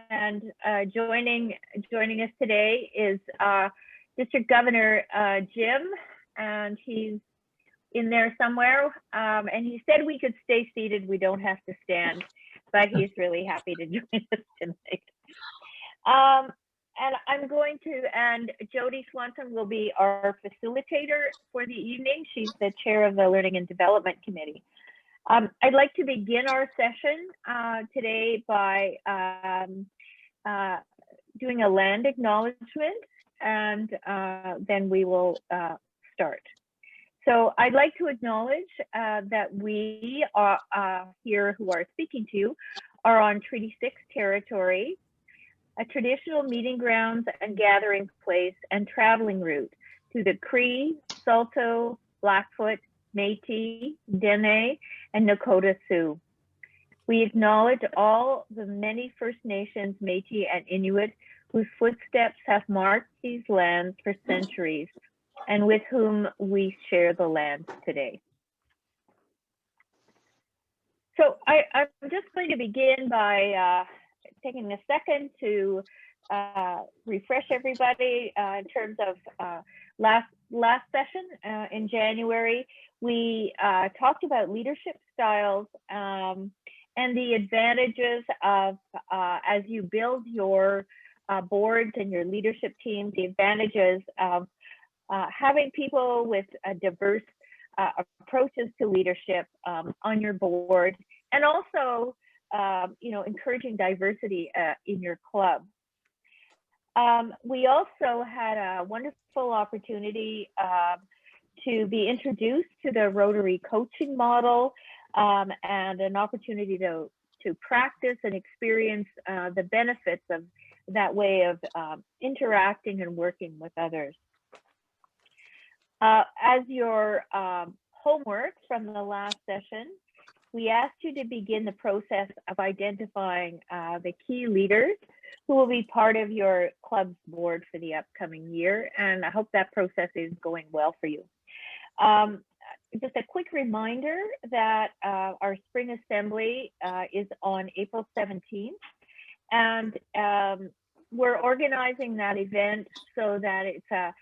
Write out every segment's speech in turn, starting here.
And joining us today is District Governor Jim, and he's in there somewhere. And he said we could stay seated, we don't have to stand, but he's really happy to join us tonight. And and Jody Swanson will be our facilitator for the evening. She's the chair of the Learning and Development Committee. I'd like to begin our session today by doing a land acknowledgement, and then we will start. So I'd like to acknowledge that we are here who are speaking to you are on Treaty 6 territory, a traditional meeting grounds and gathering place and traveling route to the Cree, Saulteaux, Blackfoot, Métis, Dene, and Nakota Sioux. We acknowledge all the many First Nations, Métis, and Inuit whose footsteps have marked these lands for centuries and with whom we share the land today. So I'm just going to begin by taking a second to refresh everybody in terms of last session in January. We talked about leadership styles and the advantages of, as you build your boards and your leadership teams, the advantages of having people with diverse approaches to leadership on your board, and also encouraging diversity in your club. We also had a wonderful opportunity to be introduced to the Rotary coaching model and an opportunity to practice and experience the benefits of that way of interacting and working with others. As your homework from the last session, we asked you to begin the process of identifying the key leaders who will be part of your club's board for the upcoming year, and I hope that process is going well for you. Just a quick reminder that our spring assembly is on April 17th, and we're organizing that event so that it's a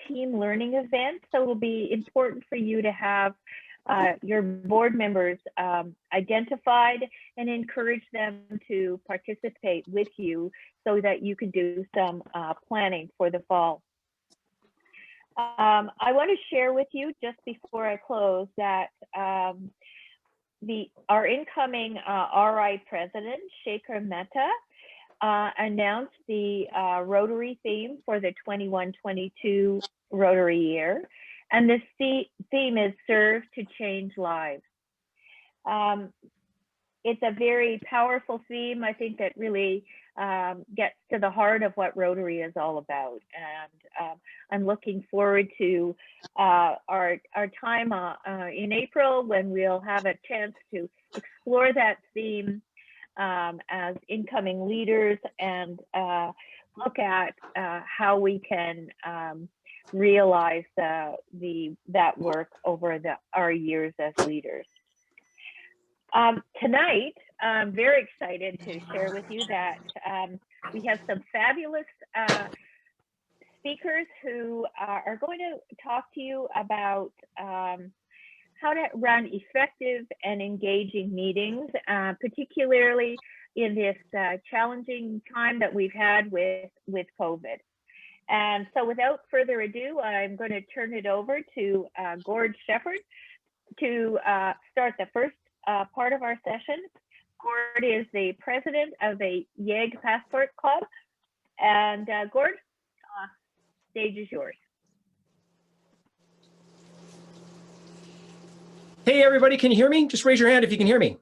team learning event. So it'll be important for you to have your board members identified and encourage them to participate with you so that you can do some planning for the fall. I want to share with you just before I close that our incoming RI president, Shekhar Mehta, announced the Rotary theme for the 21-22 Rotary year. And this theme is Serve to Change Lives. It's a very powerful theme, I think, that really gets to the heart of what Rotary is all about. And I'm looking forward to our time in April when we'll have a chance to explore that theme as incoming leaders and look at how we can realize that work over our years as leaders. Tonight, I'm very excited to share with you that we have some fabulous speakers who are going to talk to you about how to run effective and engaging meetings, particularly in this challenging time that we've had with COVID. And so without further ado, I'm going to turn it over to Gord Sheppard to start the first part of our session. Gord is the president of the YEG Passport Club. And Gord, stage is yours. Hey everybody, can you hear me? Just raise your hand if you can hear me.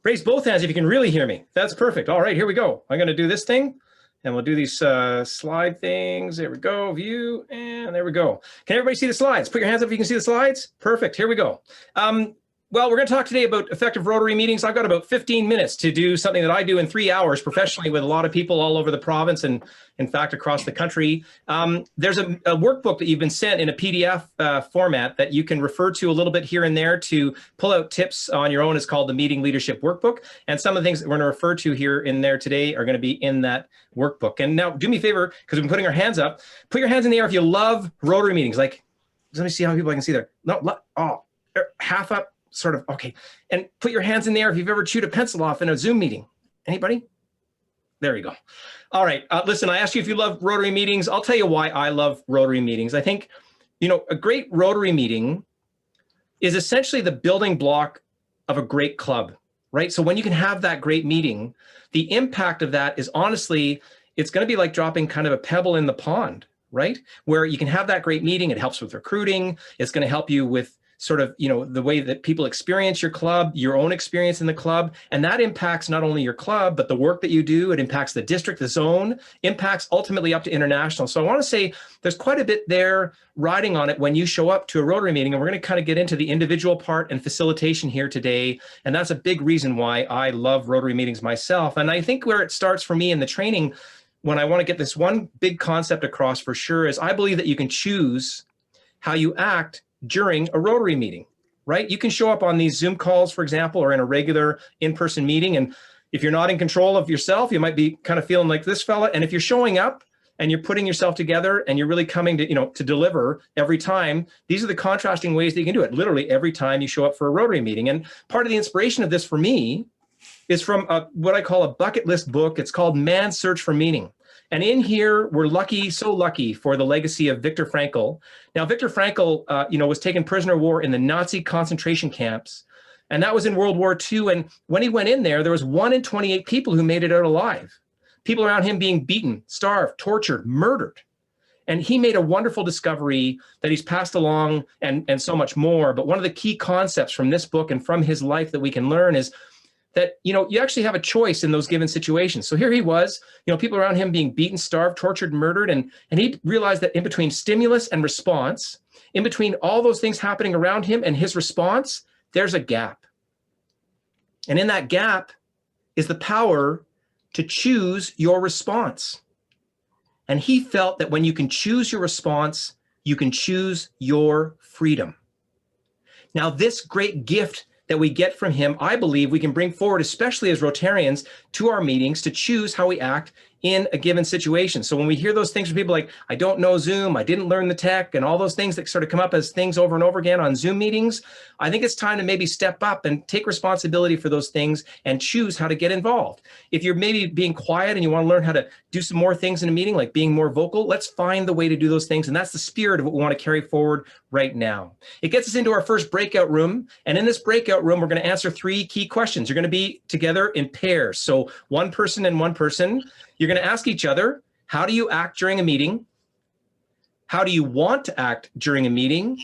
Raise both hands if you can really hear me. That's perfect. All right, here we go. I'm going to do this thing. And we'll do these slide things. There we go, view, and there we go. Can everybody see the slides? Put your hands up if you can see the slides. Perfect, here we go. Well, we're going to talk today about effective Rotary meetings. I've got about 15 minutes to do something that I do in 3 hours professionally with a lot of people all over the province and, in fact, across the country. There's a workbook that you've been sent in a PDF format that you can refer to a little bit here and there to pull out tips on your own. It's called the Meeting Leadership Workbook. And some of the things that we're going to refer to here in there today are going to be in that workbook. And now do me a favor, because we've been putting our hands up. Put your hands in the air if you love Rotary meetings. Like, let me see how many people I can see there. No, oh, half up. Sort of, okay. And put your hands in the air if you've ever chewed a pencil off in a Zoom meeting. Anybody? There you go. All right. Listen, I asked you if you love Rotary meetings. I'll tell you why I love Rotary meetings. I think, you know, a great Rotary meeting is essentially the building block of a great club, right? So when you can have that great meeting, the impact of that is honestly, it's going to be like dropping kind of a pebble in the pond, right? Where you can have that great meeting. It helps with recruiting. It's going to help you with sort of, you know, the way that people experience your club, your own experience in the club. And that impacts not only your club, but the work that you do. It impacts the district, the zone, impacts ultimately up to international. So I want to say there's quite a bit there riding on it when you show up to a Rotary meeting. And we're going to kind of get into the individual part and facilitation here today. And that's a big reason why I love Rotary meetings myself. And I think where it starts for me in the training, when I want to get this one big concept across for sure, is I believe that you can choose how you act during a Rotary meeting, right? You can show up on these Zoom calls, for example, or in a regular in-person meeting. And if you're not in control of yourself, you might be kind of feeling like this fella. And if you're showing up and you're putting yourself together and you're really coming to, you know, to deliver every time, these are the contrasting ways that you can do it. Literally every time you show up for a Rotary meeting. And part of the inspiration of this for me is from what I call a bucket list book. It's called Man's Search for Meaning. And in here, we're lucky, so lucky for the legacy of Viktor Frankl. Now, Viktor Frankl, you know, was taken prisoner of war in the Nazi concentration camps. And that was in World War II. And when he went in there, there was 1 in 28 people who made it out alive. People around him being beaten, starved, tortured, murdered. And he made a wonderful discovery that he's passed along and so much more. But one of the key concepts from this book and from his life that we can learn is that, you know, you actually have a choice in those given situations. So here he was, you know, people around him being beaten, starved, tortured, murdered. And he realized that in between stimulus and response, in between all those things happening around him and his response, there's a gap. And in that gap is the power to choose your response. And he felt that when you can choose your response, you can choose your freedom. Now, this great gift that we get from him, I believe we can bring forward, especially as Rotarians, to our meetings to choose how we act in a given situation. So when we hear those things from people like, I don't know Zoom, I didn't learn the tech, and all those things that sort of come up as things over and over again on Zoom meetings, I think it's time to maybe step up and take responsibility for those things and choose how to get involved. If you're maybe being quiet and you want to learn how to do some more things in a meeting, like being more vocal, let's find the way to do those things. And that's the spirit of what we want to carry forward right now. It gets us into our first breakout room. And in this breakout room, we're going to answer 3 key questions. You're going to be together in pairs. So one person and one person. You're going to ask each other, how do you act during a meeting? How do you want to act during a meeting?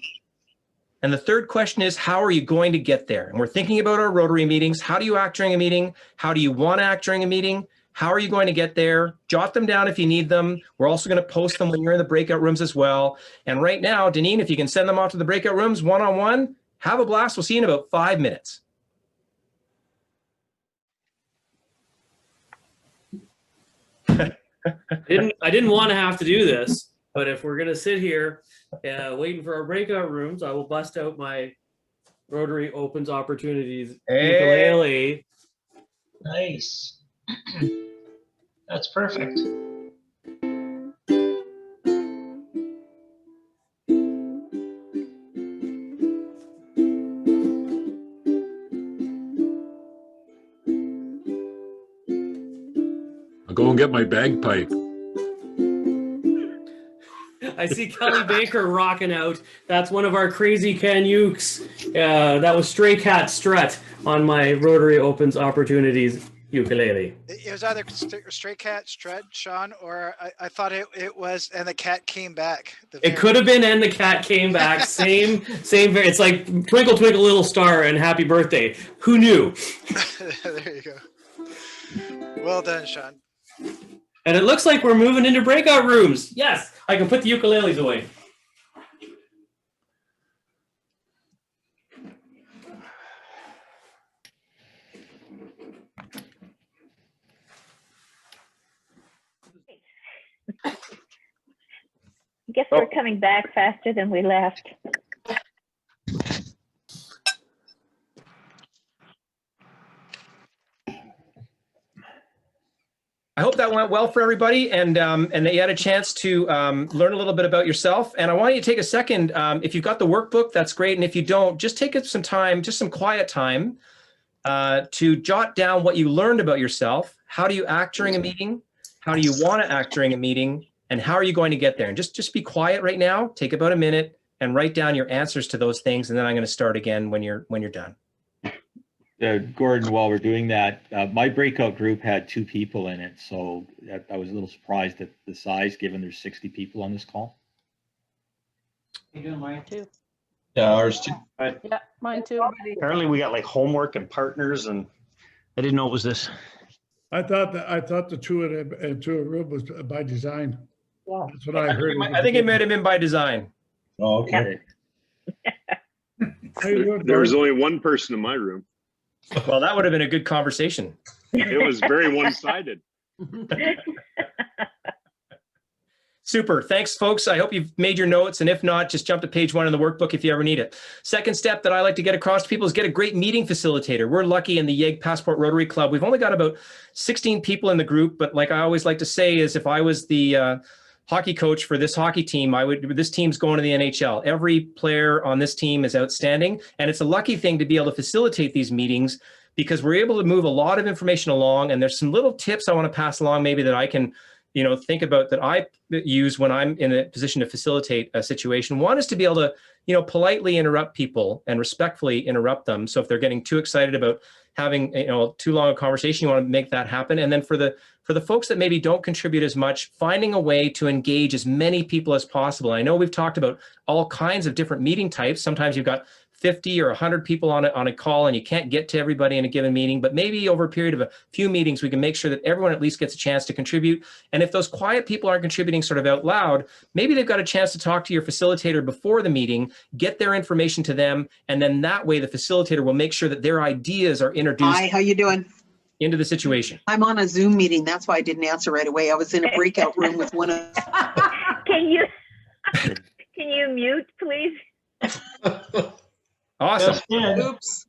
And the third question is, how are you going to get there? And we're thinking about our Rotary meetings. How do you act during a meeting? How do you want to act during a meeting? How are you going to get there? Jot them down if you need them. We're also going to post them when you're in the breakout rooms as well. And right now, Deneen, if you can send them off to the breakout rooms one-on-one, have a blast. We'll see you in about 5 minutes. I didn't want to have to do this, but if we're gonna sit here waiting for our breakout rooms, I will bust out my Rotary Opens Opportunities ukulele. Nice. That's perfect. I'll go and get my bagpipe. I see Kelly Baker rocking out. That's one of our crazy Ken Ukes. That was Stray Cat Strut on my Rotary Opens Opportunities ukulele. It was either Stray Cat Strut, Sean, or I thought it was And the Cat Came Back. It could have been And the Cat Came Back. Same. It's like Twinkle Twinkle Little Star and Happy Birthday. Who knew? There you go. Well done, Sean. And it looks like we're moving into breakout rooms. Yes, I can put the ukuleles away. we're coming back faster than we left. I hope that went well for everybody, and that you had a chance to learn a little bit about yourself. And I want you to take a second. If you've got the workbook, that's great. And if you don't, just take some time, just some quiet time, to jot down what you learned about yourself. How do you act during a meeting? How do you want to act during a meeting? And how are you going to get there? And just be quiet right now. Take about a minute and write down your answers to those things. And then I'm going to start again when you're done. Gordon, while we're doing that, my breakout group had 2 people in it, so I was a little surprised at the size, given there's 60 people on this call. You doing mine too? Yeah, ours too. Yeah, mine too. Apparently we got like homework and partners, and I didn't know it was this. I thought the two room was by design. Yeah. That's what I heard. I think it might have been by design. Oh, okay. There was only one person in my room. Well, that would have been a good conversation. It was very one-sided. Super. Thanks, folks. I hope you've made your notes. And if not, just jump to page 1 in the workbook if you ever need it. Second step that I like to get across to people is get a great meeting facilitator. We're lucky in the Yegg Passport Rotary Club. We've only got about 16 people in the group. But like I always like to say is if I was the hockey coach for this hockey team, this team's going to the NHL. Every player on this team is outstanding. And it's a lucky thing to be able to facilitate these meetings because we're able to move a lot of information along. And there's some little tips I want to pass along maybe that I can think about that I use when I'm in a position to facilitate a situation. One is to be able to, politely interrupt people and respectfully interrupt them. So if they're getting too excited about having, too long a conversation, you want to make that happen. And then for the folks that maybe don't contribute as much, finding a way to engage as many people as possible. I know we've talked about all kinds of different meeting types. Sometimes you've got 50 or 100 people on a call and you can't get to everybody in a given meeting, but maybe over a period of a few meetings, we can make sure that everyone at least gets a chance to contribute. And if those quiet people aren't contributing sort of out loud, maybe they've got a chance to talk to your facilitator before the meeting, get their information to them, and then that way the facilitator will make sure that their ideas are introduced. Hi, how you doing? Into the situation. I'm on a Zoom meeting. That's why I didn't answer right away. I was in a breakout room with one of. Can you mute, please? Awesome. Oops.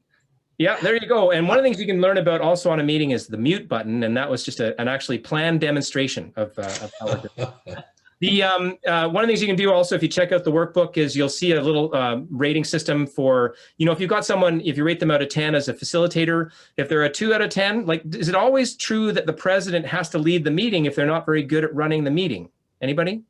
Yeah, there you go. And one of the things you can learn about also on a meeting is the mute button. And that was just an actually planned demonstration of how we're doing. One of the things you can do also, if you check out the workbook, is you'll see a little rating system for, if you've got someone, if you rate them out of 10 as a facilitator, if they're a 2 out of 10, is it always true that the president has to lead the meeting if they're not very good at running the meeting? Anybody?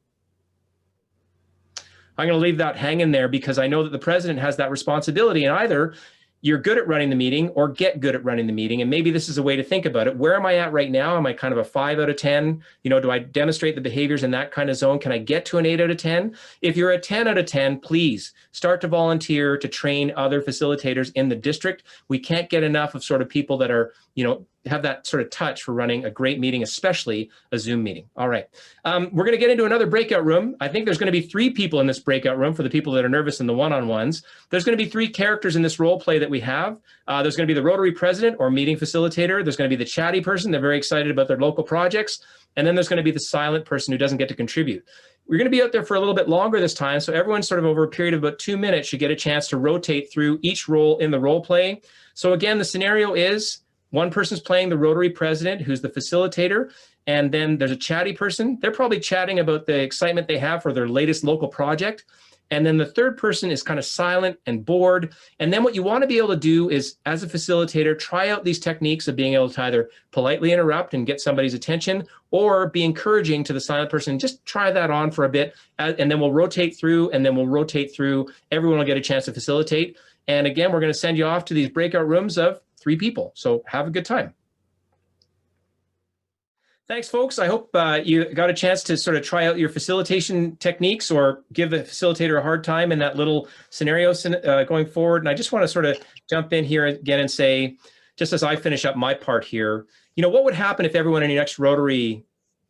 I'm going to leave that hanging there because I know that the president has that responsibility, and either you're good at running the meeting or get good at running the meeting. And maybe this is a way to think about it. Where am I at right now? Am I kind of a 5 out of 10? Do I demonstrate the behaviors in that kind of zone? Can I get to an 8 out of 10? If you're a 10 out of 10, please start to volunteer to train other facilitators in the district. We can't get enough of sort of people that are, have that sort of touch for running a great meeting, especially a Zoom meeting. All right. We're going to get into another breakout room. I think there's going to be 3 people in this breakout room for the people that are nervous in the one-on-ones. There's going to be 3 characters in this role play that we have. There's going to be the Rotary president or meeting facilitator. There's going to be the chatty person. They're very excited about their local projects. And then there's going to be the silent person who doesn't get to contribute. We're going to be out there for a little bit longer this time. So everyone sort of over a period of about 2 minutes should get a chance to rotate through each role in the role play. So again, the scenario is one person's playing the Rotary president, who's the facilitator, and then there's a chatty person. They're probably chatting about the excitement they have for their latest local project. And then the third person is kind of silent and bored. And then what you want to be able to do is, as a facilitator, try out these techniques of being able to either politely interrupt and get somebody's attention, or be encouraging to the silent person. Just try that on for a bit, and then we'll rotate through, and then we'll rotate through. Everyone will get a chance to facilitate. And again, we're going to send you off to these breakout rooms of 3 people. So have a good time. Thanks, folks. I hope you got a chance to sort of try out your facilitation techniques or give the facilitator a hard time in that little scenario going forward. And I just want to sort of jump in here again and say, just as I finish up my part here, what would happen if everyone in your next Rotary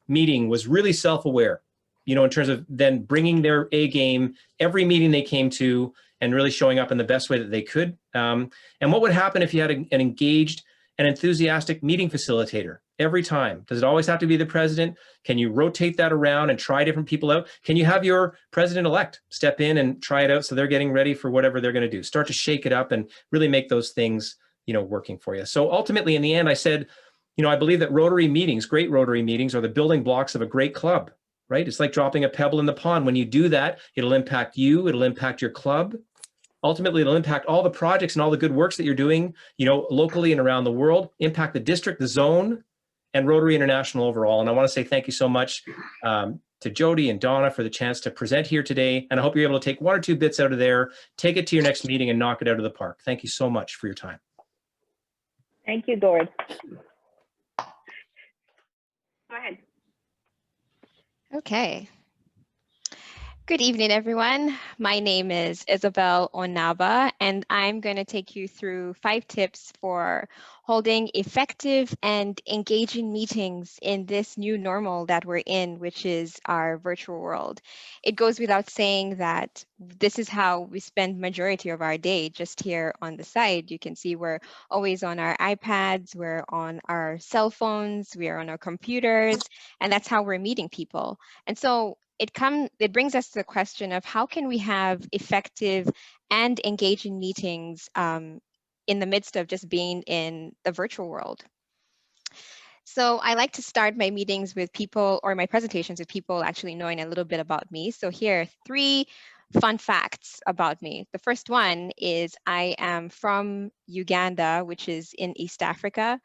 meeting was really self-aware, in terms of then bringing their A game every meeting they came to and really showing up in the best way that they could. And what would happen if you had an engaged an enthusiastic meeting facilitator every time. Does it always have to be the president? Can you rotate that around and try different people out? Can you have your president-elect step in and try it out so they're getting ready for whatever they're going to do? Start to shake it up and really make those things, working for you. So ultimately, in the end, I said, I believe that Rotary meetings, great Rotary meetings, are the building blocks of a great club, right? It's like dropping a pebble in the pond. When you do that, it'll impact you, it'll impact your club. Ultimately, it'll impact all the projects and all the good works that you're doing, locally and around the world, impact the district, the zone, and Rotary International overall. And I want to say thank you so much to Jody and Donna for the chance to present here today. And I hope you're able to take 1 or 2 bits out of there, take it to your next meeting and knock it out of the park. Thank you so much for your time. Thank you, Gord. Go ahead. Okay. Good evening, everyone. My name is Isabel Onaba, and I'm going to take you through 5 tips for holding effective and engaging meetings in this new normal that we're in, which is our virtual world. It goes without saying that this is how we spend majority of our day. Just here on the side, you can see we're always on our iPads, we're on our cell phones, we are on our computers, and that's how we're meeting people. And so it brings us to the question of how can we have effective and engaging meetings in the midst of just being in the virtual world. So I like to start my meetings with people, or my presentations with people actually knowing a little bit about me. So here are 3 fun facts about me. The first one is I am from Uganda, which is in East Africa.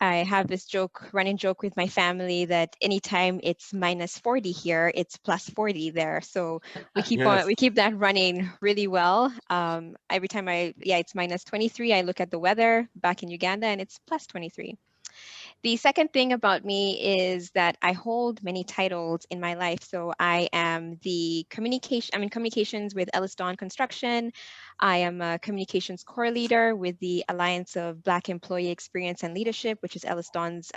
I have this running joke with my family that anytime it's -40 here, it's +40 there. So we keep we keep that running really well. Every time it's -23, I look at the weather back in Uganda and it's +23. The second thing about me is that I hold many titles in my life. So I am I'm in communications with Ellis Dawn Construction. I am a communications core leader with the Alliance of Black Employee Experience and Leadership, which is Ellis Dawn's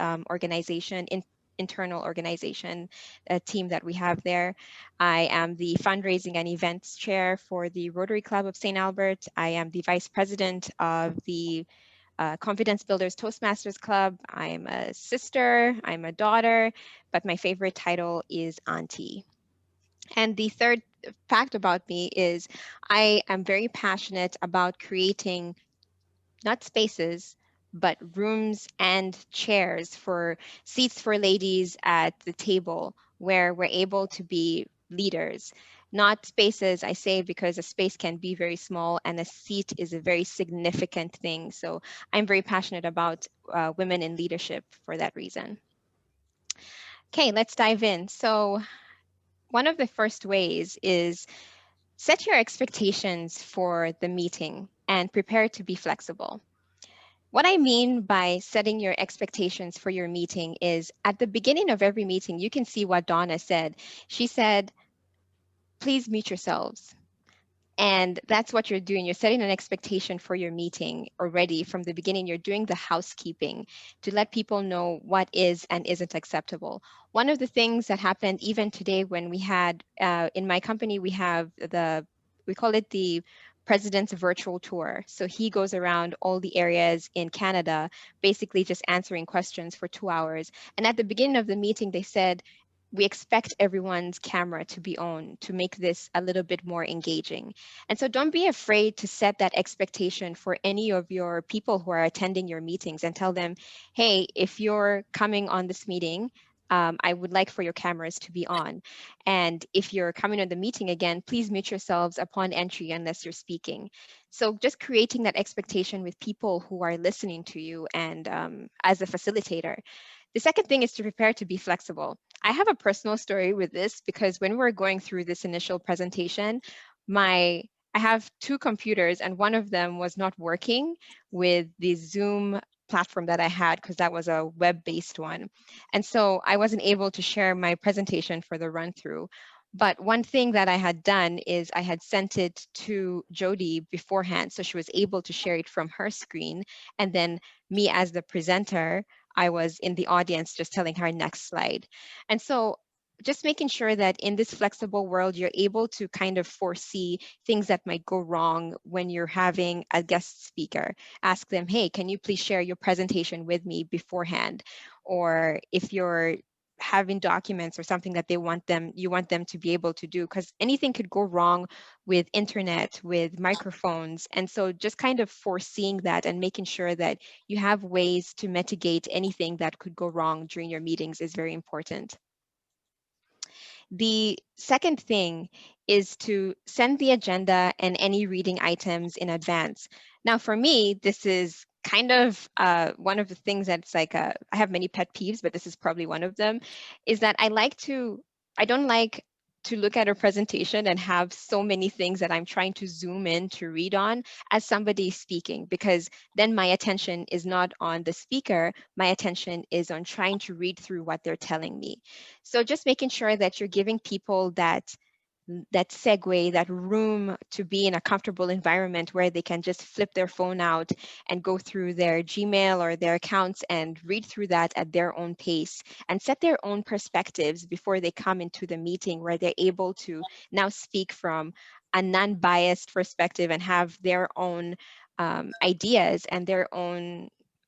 internal organization team that we have there. I am the fundraising and events chair for the Rotary Club of St. Albert. I am the vice president of the Confidence Builders Toastmasters Club. I'm a sister, I'm a daughter, but my favorite title is auntie. And the third fact about me is I am very passionate about creating not spaces, but rooms and chairs for seats for ladies at the table where we're able to be leaders. Not spaces, I say, because a space can be very small and a seat is a very significant thing. So I'm very passionate about women in leadership for that reason. Okay, let's dive in. So one of the first ways is set your expectations for the meeting and prepare to be flexible. What I mean by setting your expectations for your meeting is at the beginning of every meeting, you can see what Donna said. She said, please mute yourselves. And that's what you're doing. You're setting an expectation for your meeting already from the beginning. You're doing the housekeeping to let people know what is and isn't acceptable. One of the things that happened even today when we had, in my company, we have we call it the President's virtual tour. So he goes around all the areas in Canada, basically just answering questions for 2 hours. And at the beginning of the meeting, they said, we expect everyone's camera to be on to make this a little bit more engaging. And so don't be afraid to set that expectation for any of your people who are attending your meetings and tell them, hey, if you're coming on this meeting, I would like for your cameras to be on. And if you're coming to the meeting again, please mute yourselves upon entry unless you're speaking. So just creating that expectation with people who are listening to you and as a facilitator. The second thing is to prepare to be flexible. I have a personal story with this because when we're going through this initial presentation, I have 2 computers and one of them was not working with the Zoom platform that I had because that was a web-based one. And so I wasn't able to share my presentation for the run-through. But one thing that I had done is I had sent it to Jody beforehand, so she was able to share it from her screen. And then me as the presenter, I was in the audience just telling her next slide. And so just making sure that in this flexible world, you're able to kind of foresee things that might go wrong when you're having a guest speaker. Ask them, hey, can you please share your presentation with me beforehand? Or if you're having documents or something that you want them to be able to do, because anything could go wrong with internet, with microphones. And so just kind of foreseeing that and making sure that you have ways to mitigate anything that could go wrong during your meetings is very important. The second thing is to send the agenda and any reading items in advance. Now, for me, this is kind of one of the things that's like, I have many pet peeves, but this is probably one of them, is that I don't like to look at a presentation and have so many things that I'm trying to zoom in to read on as somebody speaking, because then my attention is not on the speaker, my attention is on trying to read through what they're telling me. So just making sure that you're giving people that segue, that room to be in a comfortable environment where they can just flip their phone out and go through their Gmail or their accounts and read through that at their own pace and set their own perspectives before they come into the meeting, where they're able to now speak from a non-biased perspective and have their own ideas and their own,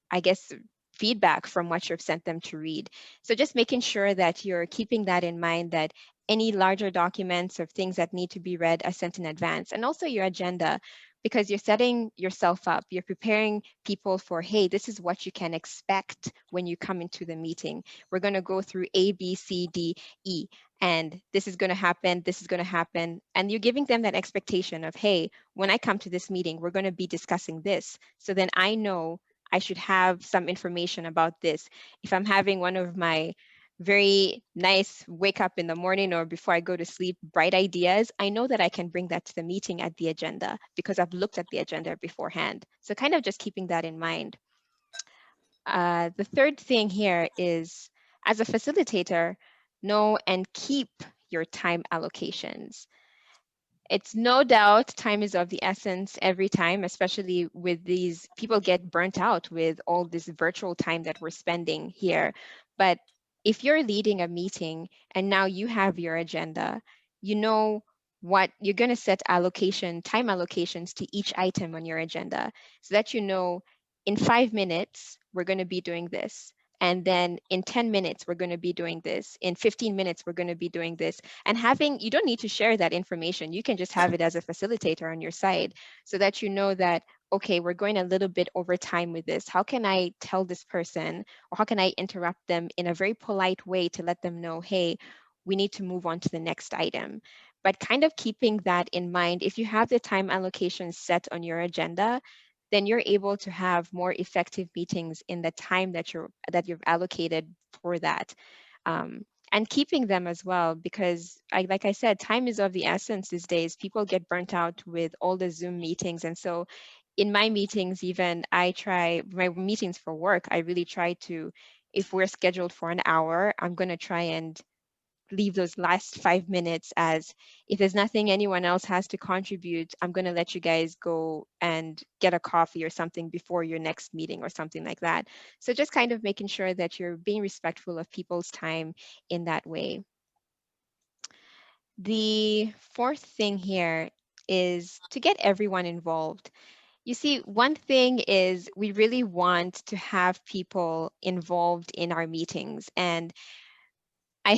I guess, feedback from what you've sent them to read. So just making sure that you're keeping that in mind, that any larger documents or things that need to be read are sent in advance, and also your agenda, because you're setting yourself up, you're preparing people for, hey, this is what you can expect when you come into the meeting. We're going to go through A, B, C, D, E, and this is going to happen, this is going to happen. And you're giving them that expectation of, hey, when I come to this meeting, we're going to be discussing this. So then I know I should have some information about this. If I'm having one of my very nice wake up in the morning or before I go to sleep, bright ideas, I know that I can bring that to the meeting at the agenda because I've looked at the agenda beforehand. So kind of just keeping that in mind. The third thing here is, as a facilitator, know and keep your time allocations. It's no doubt time is of the essence every time, especially with these, people get burnt out with all this virtual time that we're spending here. But if you're leading a meeting and now you have your agenda, you know what you're going to set time allocations to each item on your agenda, so that you know in 5 minutes, we're going to be doing this. And then in 10 minutes, we're going to be doing this. In 15 minutes, we're going to be doing this. And you don't need to share that information. You can just have it as a facilitator on your side, so that you know that, okay, we're going a little bit over time with this. How can I tell this person, or how can I interrupt them in a very polite way to let them know, hey, we need to move on to the next item. But kind of keeping that in mind, if you have the time allocation set on your agenda, then you're able to have more effective meetings in the time that you've allocated for that. And keeping them as well, because like I said, time is of the essence these days. People get burnt out with all the Zoom meetings. And so in my meetings, even my meetings for work, I really try to, if we're scheduled for an hour, I'm going to try and leave those last 5 minutes as, if there's nothing anyone else has to contribute, I'm going to let you guys go and get a coffee or something before your next meeting or something like that. So just kind of making sure that you're being respectful of people's time in that way. The fourth thing here is to get everyone involved. You see, one thing is we really want to have people involved in our meetings. And I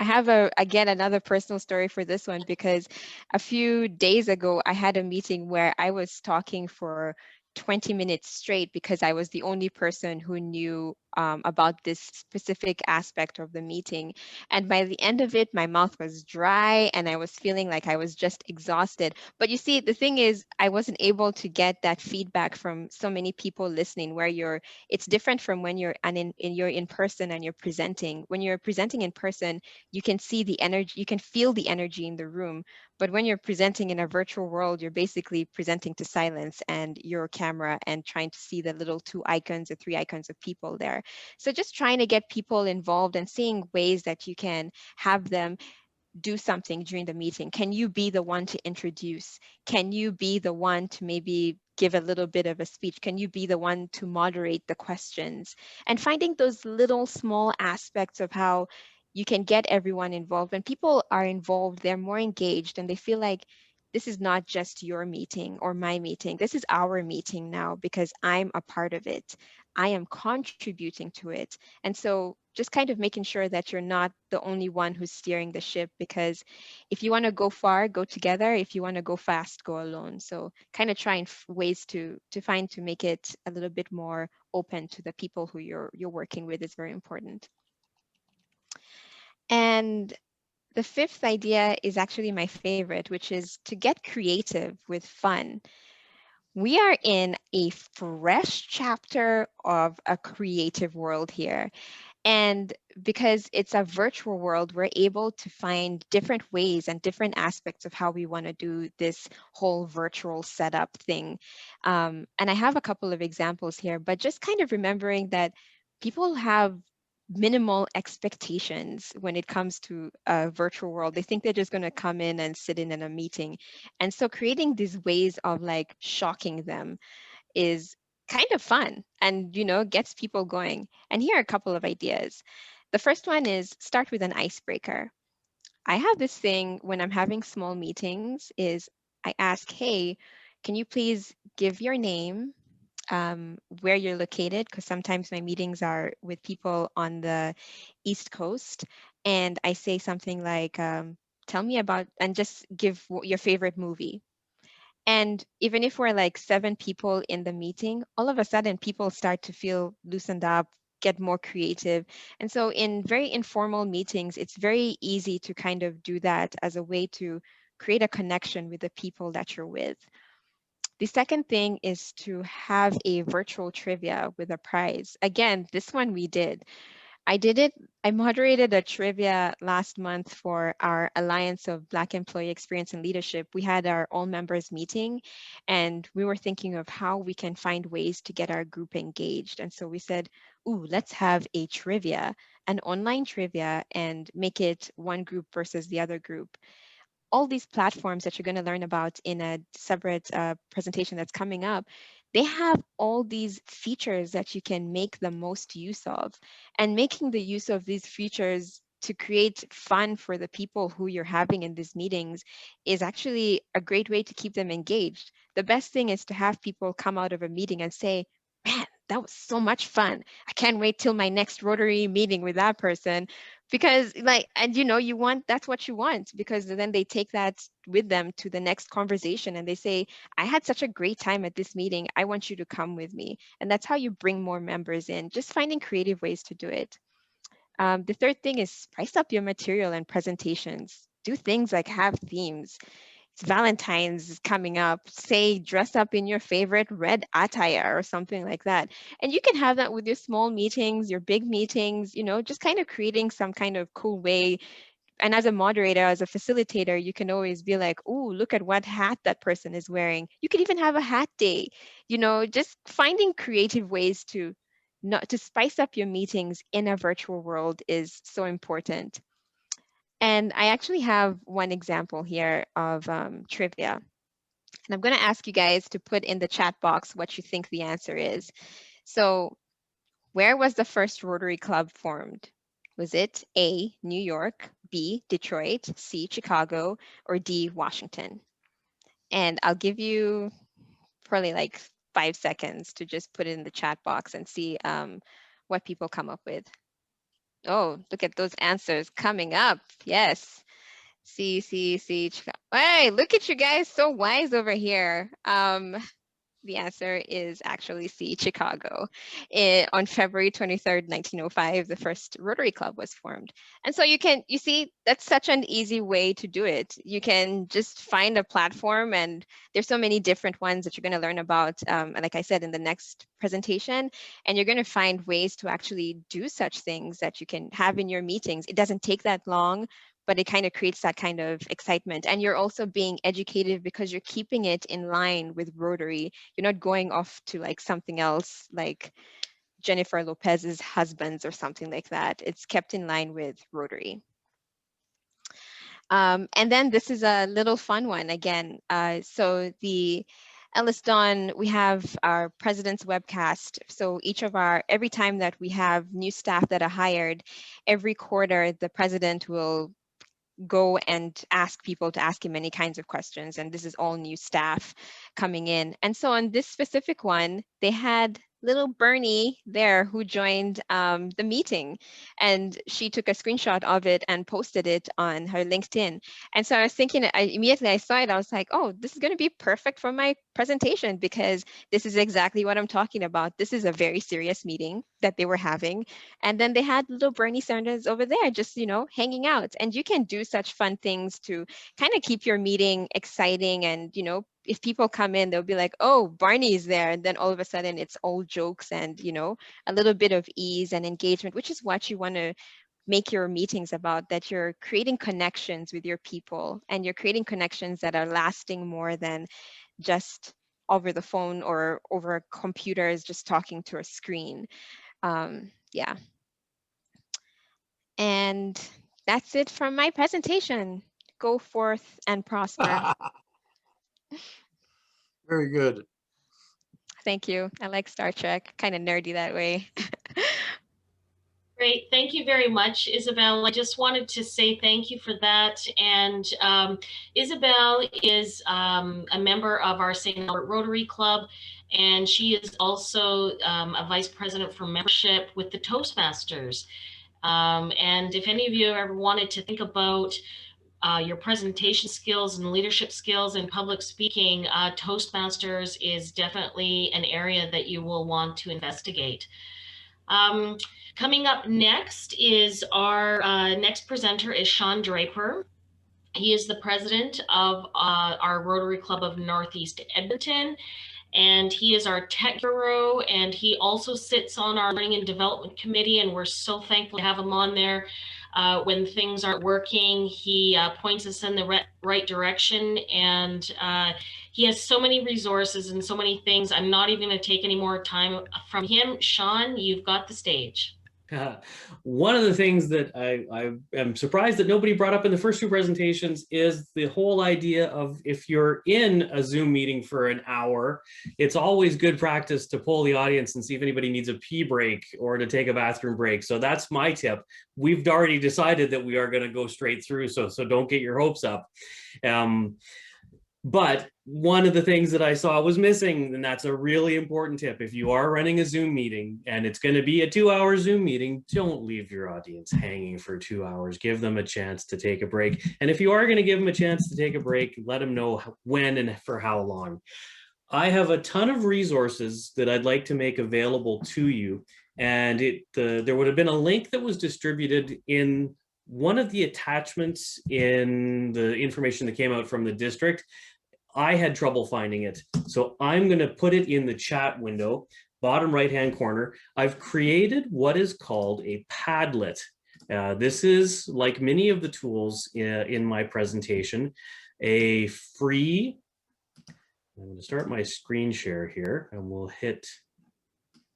have again another personal story for this one, because a few days ago I had a meeting where I was talking for 20 minutes straight because I was the only person who knew about this specific aspect of the meeting. And by the end of it, my mouth was dry and I was feeling like I was just exhausted. But you see, the thing is, I wasn't able to get that feedback from so many people listening, where it's different from when you're in person and you're presenting. When you're presenting in person, you can see the energy, you can feel the energy in the room. But when you're presenting in a virtual world, you're basically presenting to silence and your camera and trying to see the little 2 icons or 3 icons of people there. So just trying to get people involved and seeing ways that you can have them do something during the meeting. Can you be the one to introduce? Can you be the one to maybe give a little bit of a speech? Can you be the one to moderate the questions? And finding those little small aspects of how you can get everyone involved. When people are involved, they're more engaged and they feel like this is not just your meeting or my meeting. This is our meeting now because I'm a part of it. I am contributing to it. And so just kind of making sure that you're not the only one who's steering the ship, because if you want to go far, go together. If you want to go fast, go alone. So kind of trying ways to find to make it a little bit more open to the people who you're working with is very important. And the fifth idea is actually my favorite, which is to get creative with fun. We are in a fresh chapter of a creative world here. And because it's a virtual world, we're able to find different ways and different aspects of how we want to do this whole virtual setup thing. And I have a couple of examples here, but just kind of remembering that people have minimal expectations when it comes to a virtual world. They think they're just going to come in and sit in a meeting. And so creating these ways of like shocking them is kind of fun and, you know, gets people going. And here are a couple of ideas. The first one is start with an icebreaker. I have this thing when I'm having small meetings is I ask, hey, can you please give your name, where you're located, because sometimes my meetings are with people on the East Coast, and I say something like, tell me about, and just give your favorite movie. And even if we're like 7 people in the meeting, all of a sudden people start to feel loosened up, get more creative. And so in very informal meetings, it's very easy to kind of do that as a way to create a connection with the people that you're with. The second thing is to have a virtual trivia with a prize. Again, this one we did. I moderated a trivia last month for our Alliance of Black Employee Experience and Leadership. We had our all members meeting and we were thinking of how we can find ways to get our group engaged. And so we said, ooh, let's have a trivia, an online trivia, and make it one group versus the other group. All these platforms that you're going to learn about in a separate presentation that's coming up, they have all these features that you can make the most use of. And making the use of these features to create fun for the people who you're having in these meetings is actually a great way to keep them engaged. The best thing is to have people come out of a meeting and say, man, that was so much fun. I can't wait till my next Rotary meeting with that person. Because like, and you know, that's what you want, because then they take that with them to the next conversation and they say, I had such a great time at this meeting. I want you to come with me. And that's how you bring more members in, just finding creative ways to do it. The third thing is spice up your material and presentations. Do things like have themes. It's Valentine's is coming up, say dress up in your favorite red attire or something like that. And you can have that with your small meetings, your big meetings, you know, just kind of creating some kind of cool way. And as a moderator, as a facilitator, you can always be like, oh, look at what hat that person is wearing. You could even have a hat day, you know, just finding creative ways to spice up your meetings in a virtual world is so important. And I actually have one example here of trivia. And I'm going to ask you guys to put in the chat box what you think the answer is. So where was the first Rotary Club formed? Was it A, New York, B, Detroit, C, Chicago, or D, Washington? And I'll give you probably like 5 seconds to just put it in the chat box and see what people come up with. Oh, look at those answers coming up. Yes. C, Chicago. Hey, look at you guys, so wise over here. The answer is actually C, Chicago. On February 23rd, 1905, the first Rotary Club was formed. And so you see, that's such an easy way to do it. You can just find a platform, and there's so many different ones that you're going to learn about, like I said, in the next presentation. And you're going to find ways to actually do such things that you can have in your meetings. It doesn't take that long, but it kind of creates that kind of excitement. And you're also being educated because you're keeping it in line with Rotary. You're not going off to like something else like Jennifer Lopez's husbands or something like that. It's kept in line with Rotary. And then this is a little fun one again. So the Ellis Dawn, we have our president's webcast. So every time that we have new staff that are hired, every quarter, the president will go and ask people to ask him any kinds of questions. And this is all new staff coming in. And so on this specific one, they had little Bernie there who joined the meeting, and she took a screenshot of it and posted it on her LinkedIn. And so I was thinking, immediately I saw it, I was like, oh, this is going to be perfect for my presentation, because this is exactly what I'm talking about. This is a very serious meeting that they were having. And then they had little Bernie Sanders over there, just, hanging out. And you can do such fun things to kind of keep your meeting exciting. And, if people come in, they'll be like, oh, Barney's there. And then all of a sudden it's all jokes and, a little bit of ease and engagement, which is what you want to make your meetings about, that you're creating connections with your people, and you're creating connections that are lasting more than just over the phone or over computers, just talking to a screen. Yeah. And that's it from my presentation. Go forth and prosper. Very good. Thank you. I like Star Trek, kind of nerdy that way. Great. Thank you very much, Isabel. I just wanted to say thank you for that. And Isabel is a member of our St. Albert Rotary Club, and she is also a vice president for membership with the Toastmasters. And if any of you ever wanted to think about your presentation skills and leadership skills and public speaking, Toastmasters is definitely an area that you will want to investigate. Coming up next is our next presenter is Sean Draper. He is the president of our Rotary Club of Northeast Edmonton, and he is our tech guru, and he also sits on our Learning and Development Committee, and we're so thankful to have him on there. When things aren't working, he points us in the right direction, and he has so many resources and so many things. I'm not even going to take any more time from him. Sean, you've got the stage. One of the things that I am surprised that nobody brought up in the first two presentations is the whole idea of, if you're in a Zoom meeting for an hour, it's always good practice to poll the audience and see if anybody needs a pee break or to take a bathroom break. So that's my tip. We've already decided that we are going to go straight through, so don't get your hopes up. But one of the things that I saw was missing, and that's a really important tip. If you are running a Zoom meeting and it's going to be a 2-hour Zoom meeting, don't leave your audience hanging for 2 hours. Give them a chance to take a break. And if you are going to give them a chance to take a break, let them know when and for how long. I have a ton of resources that I'd like to make available to you. And there would have been a link that was distributed in one of the attachments in the information that came out from the district. I had trouble finding it, so I'm going to put it in the chat window, bottom right-hand corner. I've created what is called a Padlet. This is, like many of the tools in my presentation, a free. I'm going to start my screen share here, and we'll hit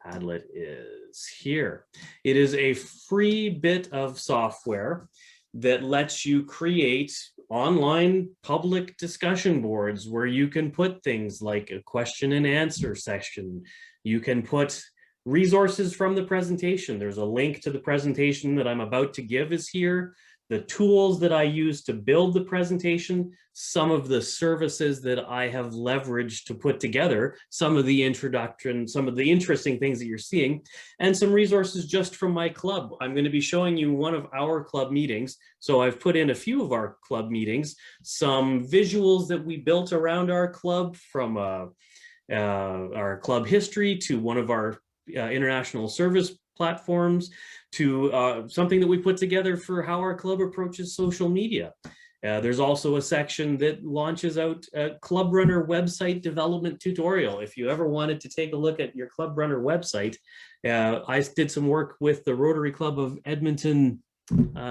Padlet is here. It is a free bit of software that lets you create online public discussion boards where you can put things like a question and answer section. You can put resources from the presentation. There's a link to the presentation that I'm about to give is here. The tools that I use to build the presentation, some of the services that I have leveraged to put together, some of the introduction, some of the interesting things that you're seeing, and some resources just from my club. I'm going to be showing you one of our club meetings. So I've put in a few of our club meetings, some visuals that we built around our club, from our club history to one of our international service platforms, to something that we put together for how our club approaches social media. There's also a section that launches out a Club Runner website development tutorial. If you ever wanted to take a look at your Club Runner website, I did some work with the Rotary Club of Edmonton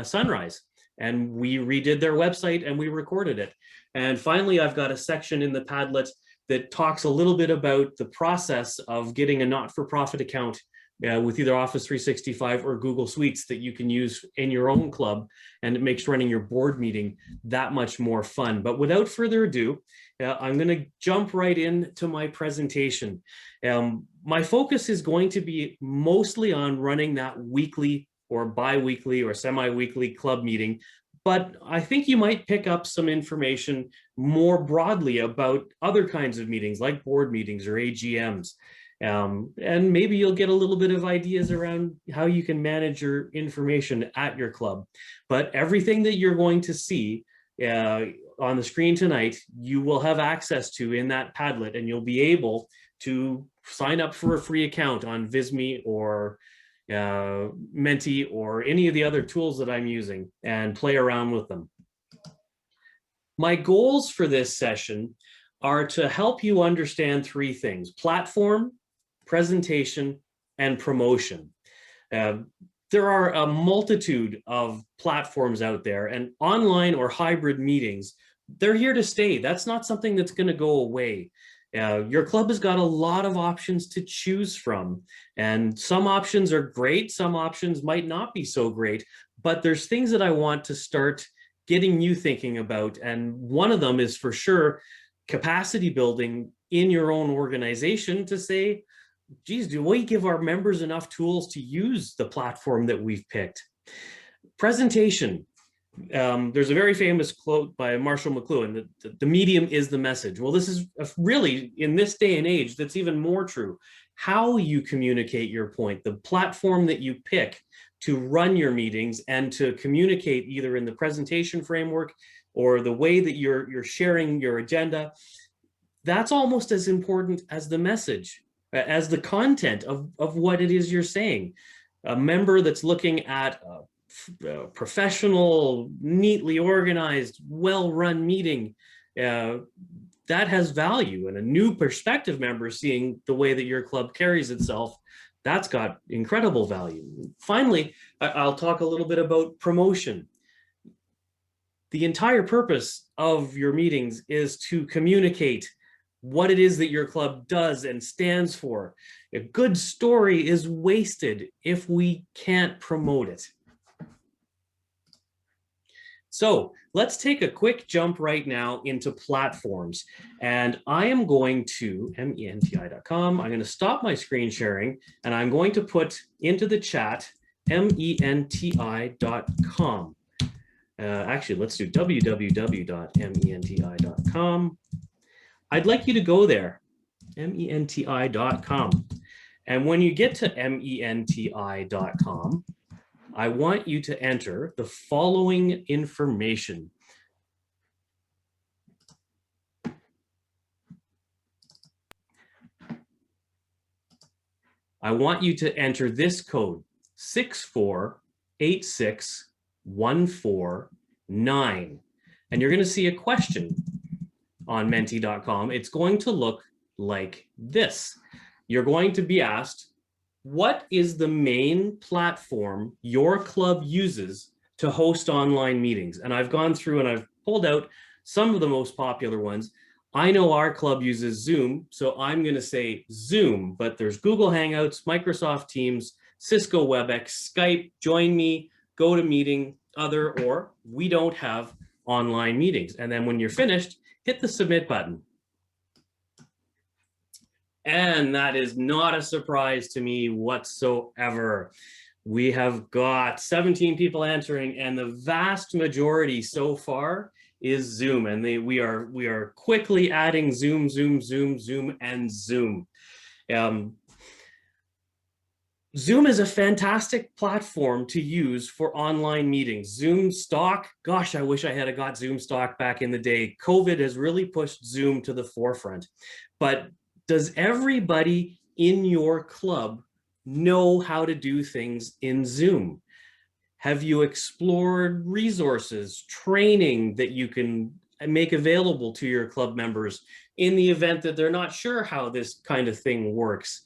Sunrise, and we redid their website and we recorded it. And finally, I've got a section in the Padlet that talks a little bit about the process of getting a not-for-profit account with either Office 365 or Google Suites that you can use in your own club, and it makes running your board meeting that much more fun. But without further ado, I'm going to jump right into my presentation. My focus is going to be mostly on running that weekly or bi-weekly or semi-weekly club meeting, but I think you might pick up some information more broadly about other kinds of meetings like board meetings or AGMs. And maybe you'll get a little bit of ideas around how you can manage your information at your club. But everything that you're going to see on the screen tonight, you will have access to in that Padlet, and you'll be able to sign up for a free account on Visme or Menti or any of the other tools that I'm using and play around with them. My goals for this session are to help you understand three things: platform, presentation, and promotion. There are a multitude of platforms out there, and online or hybrid meetings, they're here to stay. That's not something that's going to go away. Your club has got a lot of options to choose from, and some options are great, some options might not be so great, but there's things that I want to start getting you thinking about, and one of them is for sure capacity building in your own organization to say, geez, do we give our members enough tools to use the platform that we've picked? Presentation. There's a very famous quote by Marshall McLuhan that the medium is the message. Well, this is really, in this day and age, that's even more true. How you communicate your point, the platform that you pick to run your meetings and to communicate either in the presentation framework or the way that you're sharing your agenda, that's almost as important as the message, as the content of what it is you're saying. A member that's looking at a professional, neatly organized, well-run meeting, that has value, and a new perspective member seeing the way that your club carries itself, that's got incredible value. Finally, I'll talk a little bit about promotion. The entire purpose of your meetings is to communicate what it is that your club does and stands for. A good story is wasted if we can't promote it. So let's take a quick jump right now into platforms. And I am going to menti.com. I'm going to stop my screen sharing, and I'm going to put into the chat menti.com. Actually, let's do www.menti.com. I'd like you to go there, menti.com. And when you get to menti.com, I want you to enter the following information. I want you to enter this code, 6486149. And you're going to see a question on menti.com. It's going to look like this. You're going to be asked, what is the main platform your club uses to host online meetings? And I've gone through and I've pulled out some of the most popular ones. I know our club uses Zoom, so I'm going to say Zoom, but there's Google Hangouts, Microsoft Teams, Cisco WebEx, Skype, Join Me, GoToMeeting, Other, or we don't have online meetings. And then when you're finished, hit the submit button. And that is not a surprise to me whatsoever. We have got 17 people answering, and the vast majority so far is Zoom. And we are quickly adding Zoom, Zoom, Zoom, Zoom, and Zoom. Zoom is a fantastic platform to use for online meetings. Zoom stock, gosh, I wish I had got Zoom stock back in the day. COVID has really pushed Zoom to the forefront. But does everybody in your club know how to do things in Zoom? Have you explored resources, training that you can make available to your club members in the event that they're not sure how this kind of thing works?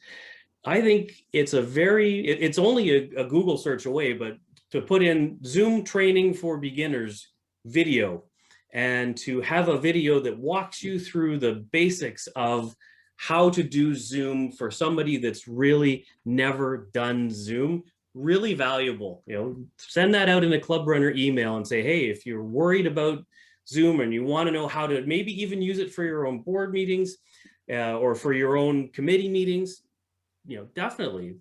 I think it's it's only a Google search away, but to put in Zoom training for beginners video and to have a video that walks you through the basics of how to do Zoom for somebody that's really never done Zoom, really valuable. You know, send that out in a club runner email and say, hey, if you're worried about Zoom and you want to know how to maybe even use it for your own board meetings or for your own committee meetings, you know, definitely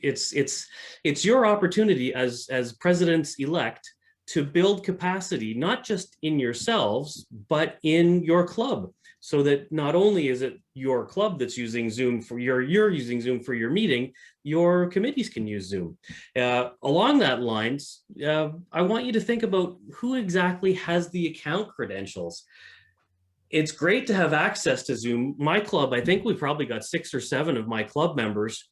it's your opportunity as presidents-elect to build capacity, not just in yourselves, but in your club, so that not only is it your club that's using Zoom for you're using Zoom for your meeting, your committees can use Zoom. Along that lines, I want you to think about who exactly has the account credentials. It's great to have access to Zoom. My club, I think we probably got 6 or 7 of my club members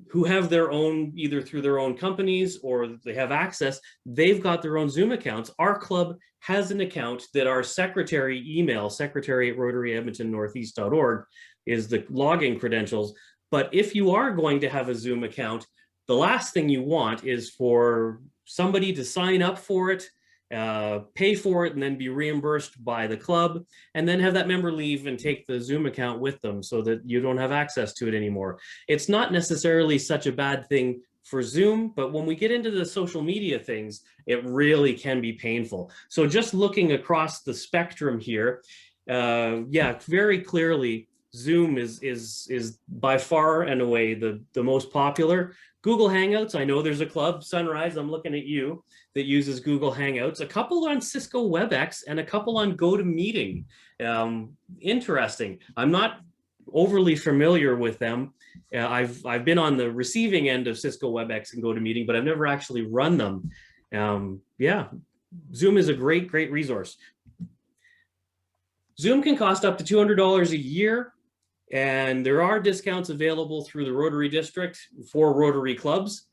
who have their own, either through their own companies or they have access, they've got their own Zoom accounts. Our club has an account that our secretary email, secretary@rotaryedmontonnortheast.org, is the login credentials. But if you are going to have a Zoom account, the last thing you want is for somebody to sign up for it, pay for it, and then be reimbursed by the club, and then have that member leave and take the Zoom account with them so that you don't have access to it anymore. It's not necessarily such a bad thing for Zoom, but when we get into the social media things, it really can be painful. So just looking across the spectrum here, yeah, very clearly, Zoom is by far and away the most popular. Google Hangouts, I know there's a club, Sunrise, I'm looking at you, that uses Google Hangouts, a couple on Cisco WebEx and a couple on GoToMeeting. Interesting. I'm not overly familiar with them. I've been on the receiving end of Cisco WebEx and GoToMeeting, but I've never actually run them. Yeah, Zoom is a great resource. Zoom can cost up to $200 a year. And there are discounts available through the Rotary District for Rotary clubs.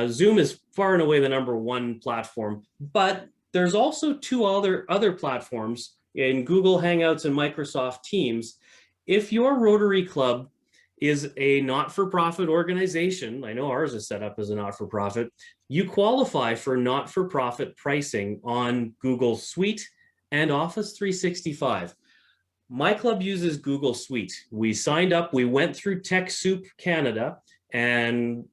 Zoom is far and away the #1 platform, but there's also 2 other platforms in Google Hangouts and Microsoft Teams. If your Rotary club is a not-for-profit organization, I know ours is set up as a not-for-profit, you qualify for not-for-profit pricing on Google Suite and Office 365. My club uses Google Suite. We signed up, we went through TechSoup Canada, and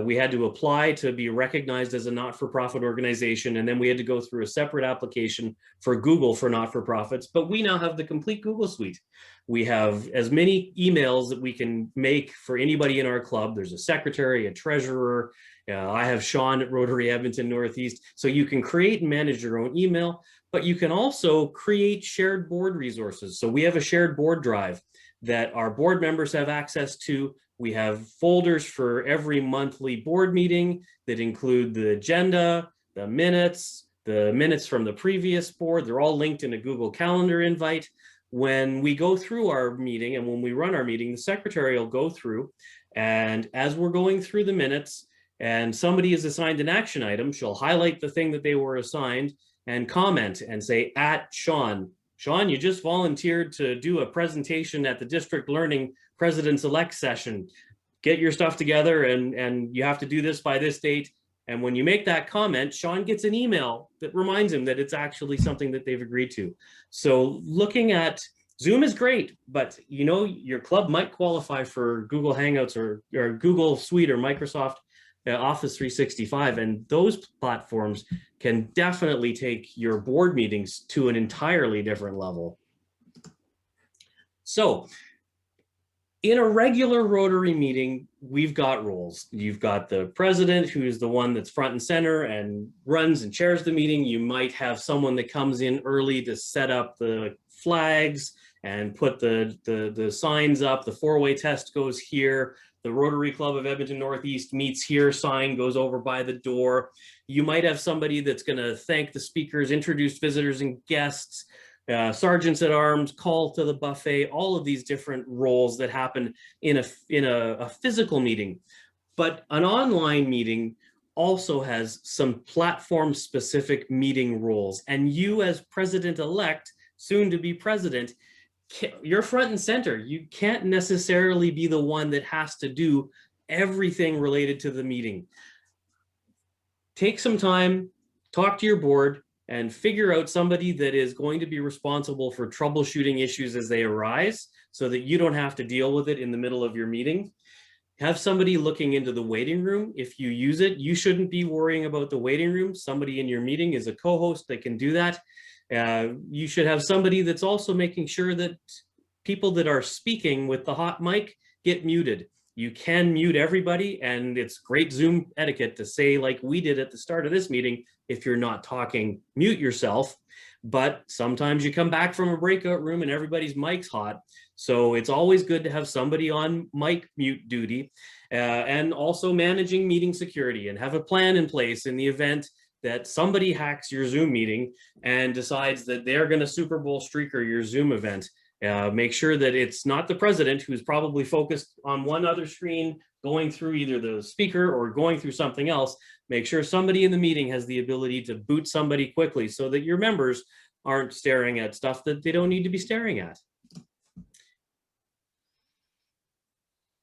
we had to apply to be recognized as a not-for-profit organization, and then we had to go through a separate application for Google for not-for-profits, but we now have the complete Google Suite. We have as many emails that we can make for anybody in our club. There's a secretary, a treasurer. I have Sean at Rotary Edmonton Northeast. So you can create and manage your own email, but you can also create shared board resources. So we have a shared board drive that our board members have access to. We have folders for every monthly board meeting that include the agenda, the minutes from the previous board. They're all linked in a Google Calendar invite. When we go through our meeting and when we run our meeting, the secretary will go through, and as we're going through the minutes and somebody is assigned an action item, she'll highlight the thing that they were assigned and comment and say, at Sean, you just volunteered to do a presentation at the District Learning Presidents-Elect session. Get your stuff together and you have to do this by this date. And when you make that comment, Sean gets an email that reminds him that it's actually something that they've agreed to. So looking at Zoom is great, but you know, your club might qualify for Google Hangouts or Google Suite or Microsoft Office 365, and those platforms can definitely take your board meetings to an entirely different level. So in a regular Rotary meeting, we've got roles. You've got the president, who's the one that's front and center and runs and chairs the meeting. You might have someone that comes in early to set up the flags and put the signs up. The 4-way test goes here. The Rotary Club of Edmonton Northeast meets here, sign goes over by the door. You might have somebody that's going to thank the speakers, introduce visitors and guests, sergeants at arms, call to the buffet, all of these different roles that happen in a physical meeting. But an online meeting also has some platform-specific meeting rules. And you as president-elect, soon to be president, you're front and center. You can't necessarily be the one that has to do everything related to the meeting. Take some time, talk to your board, and figure out somebody that is going to be responsible for troubleshooting issues as they arise, so that you don't have to deal with it in the middle of your meeting. Have somebody looking into the waiting room. If you use it, you shouldn't be worrying about the waiting room. Somebody in your meeting is a co-host that can do that. You should have somebody that's also making sure that people that are speaking with the hot mic get muted. You can mute everybody, and it's great Zoom etiquette to say, like we did at the start of this meeting, if you're not talking, mute yourself. But sometimes you come back from a breakout room and everybody's mic's hot. So it's always good to have somebody on mic mute duty, and also managing meeting security, and have a plan in place in the event that somebody hacks your Zoom meeting and decides that they're going to Super Bowl streaker your Zoom event. Make sure that it's not the president, who's probably focused on one other screen going through either the speaker or going through something else. Make sure somebody in the meeting has the ability to boot somebody quickly so that your members aren't staring at stuff that they don't need to be staring at.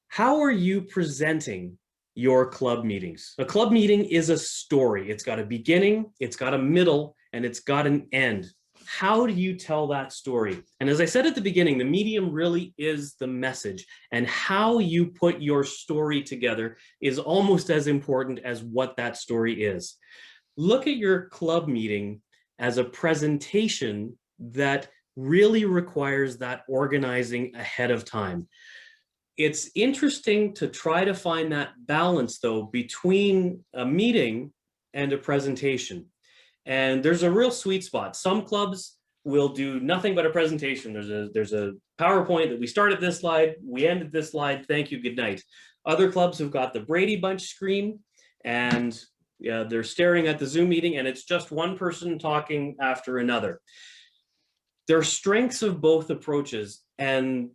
How are you presenting your club meetings? A club meeting is a story. It's got a beginning, it's got a middle, and it's got an end. How do you tell that story? And as I said at the beginning, the medium really is the message, and how you put your story together is almost as important as what that story is. Look at your club meeting as a presentation that really requires that organizing ahead of time. It's interesting to try to find that balance, though, between a meeting and a presentation. And there's a real sweet spot. Some clubs will do nothing but a presentation. There's a PowerPoint that we start at this slide, we end at this slide, thank you, good night. Other clubs have got the Brady Bunch screen, and they're staring at the Zoom meeting, and it's just one person talking after another. There are strengths of both approaches, and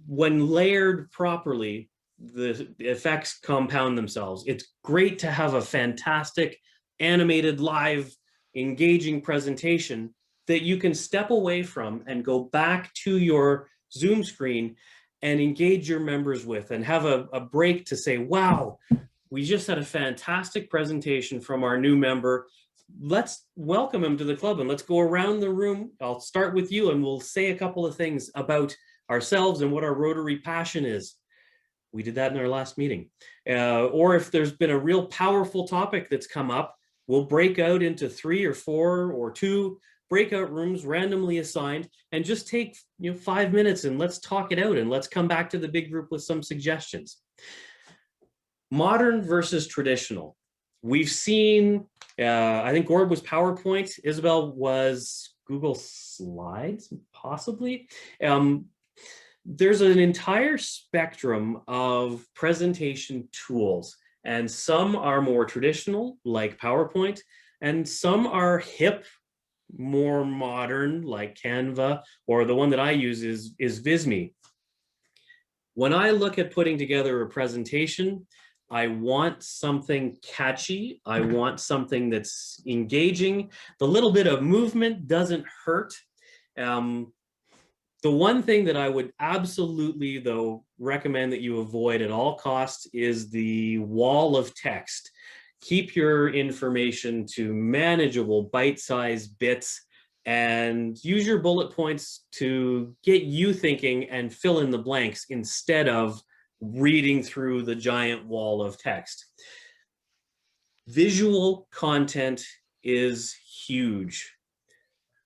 when layered properly, the effects compound themselves. It's great to have a fantastic animated, live, engaging presentation that you can step away from and go back to your Zoom screen and engage your members with, and have a break to say, wow, we just had a fantastic presentation from our new member. Let's welcome him to the club, and let's go around the room. I'll start with you, and we'll say a couple of things about ourselves and what our Rotary passion is. We did that in our last meeting. Or if there's been a real powerful topic that's come up, we'll break out into 3 or 4 or 2 breakout rooms randomly assigned, and just take 5 minutes and let's talk it out, and let's come back to the big group with some suggestions. Modern versus traditional. We've seen, I think Gord was PowerPoint, Isabel was Google Slides, possibly. There's an entire spectrum of presentation tools, and some are more traditional, like PowerPoint, and some are hip, more modern, like Canva, or the one that I use is Visme. When I look at putting together a presentation, I want something catchy. I want something that's engaging. The little bit of movement doesn't hurt. The one thing that I would absolutely, though, recommend that you avoid at all costs is the wall of text. Keep your information to manageable bite-sized bits, and use your bullet points to get you thinking and fill in the blanks instead of reading through the giant wall of text. Visual content is huge.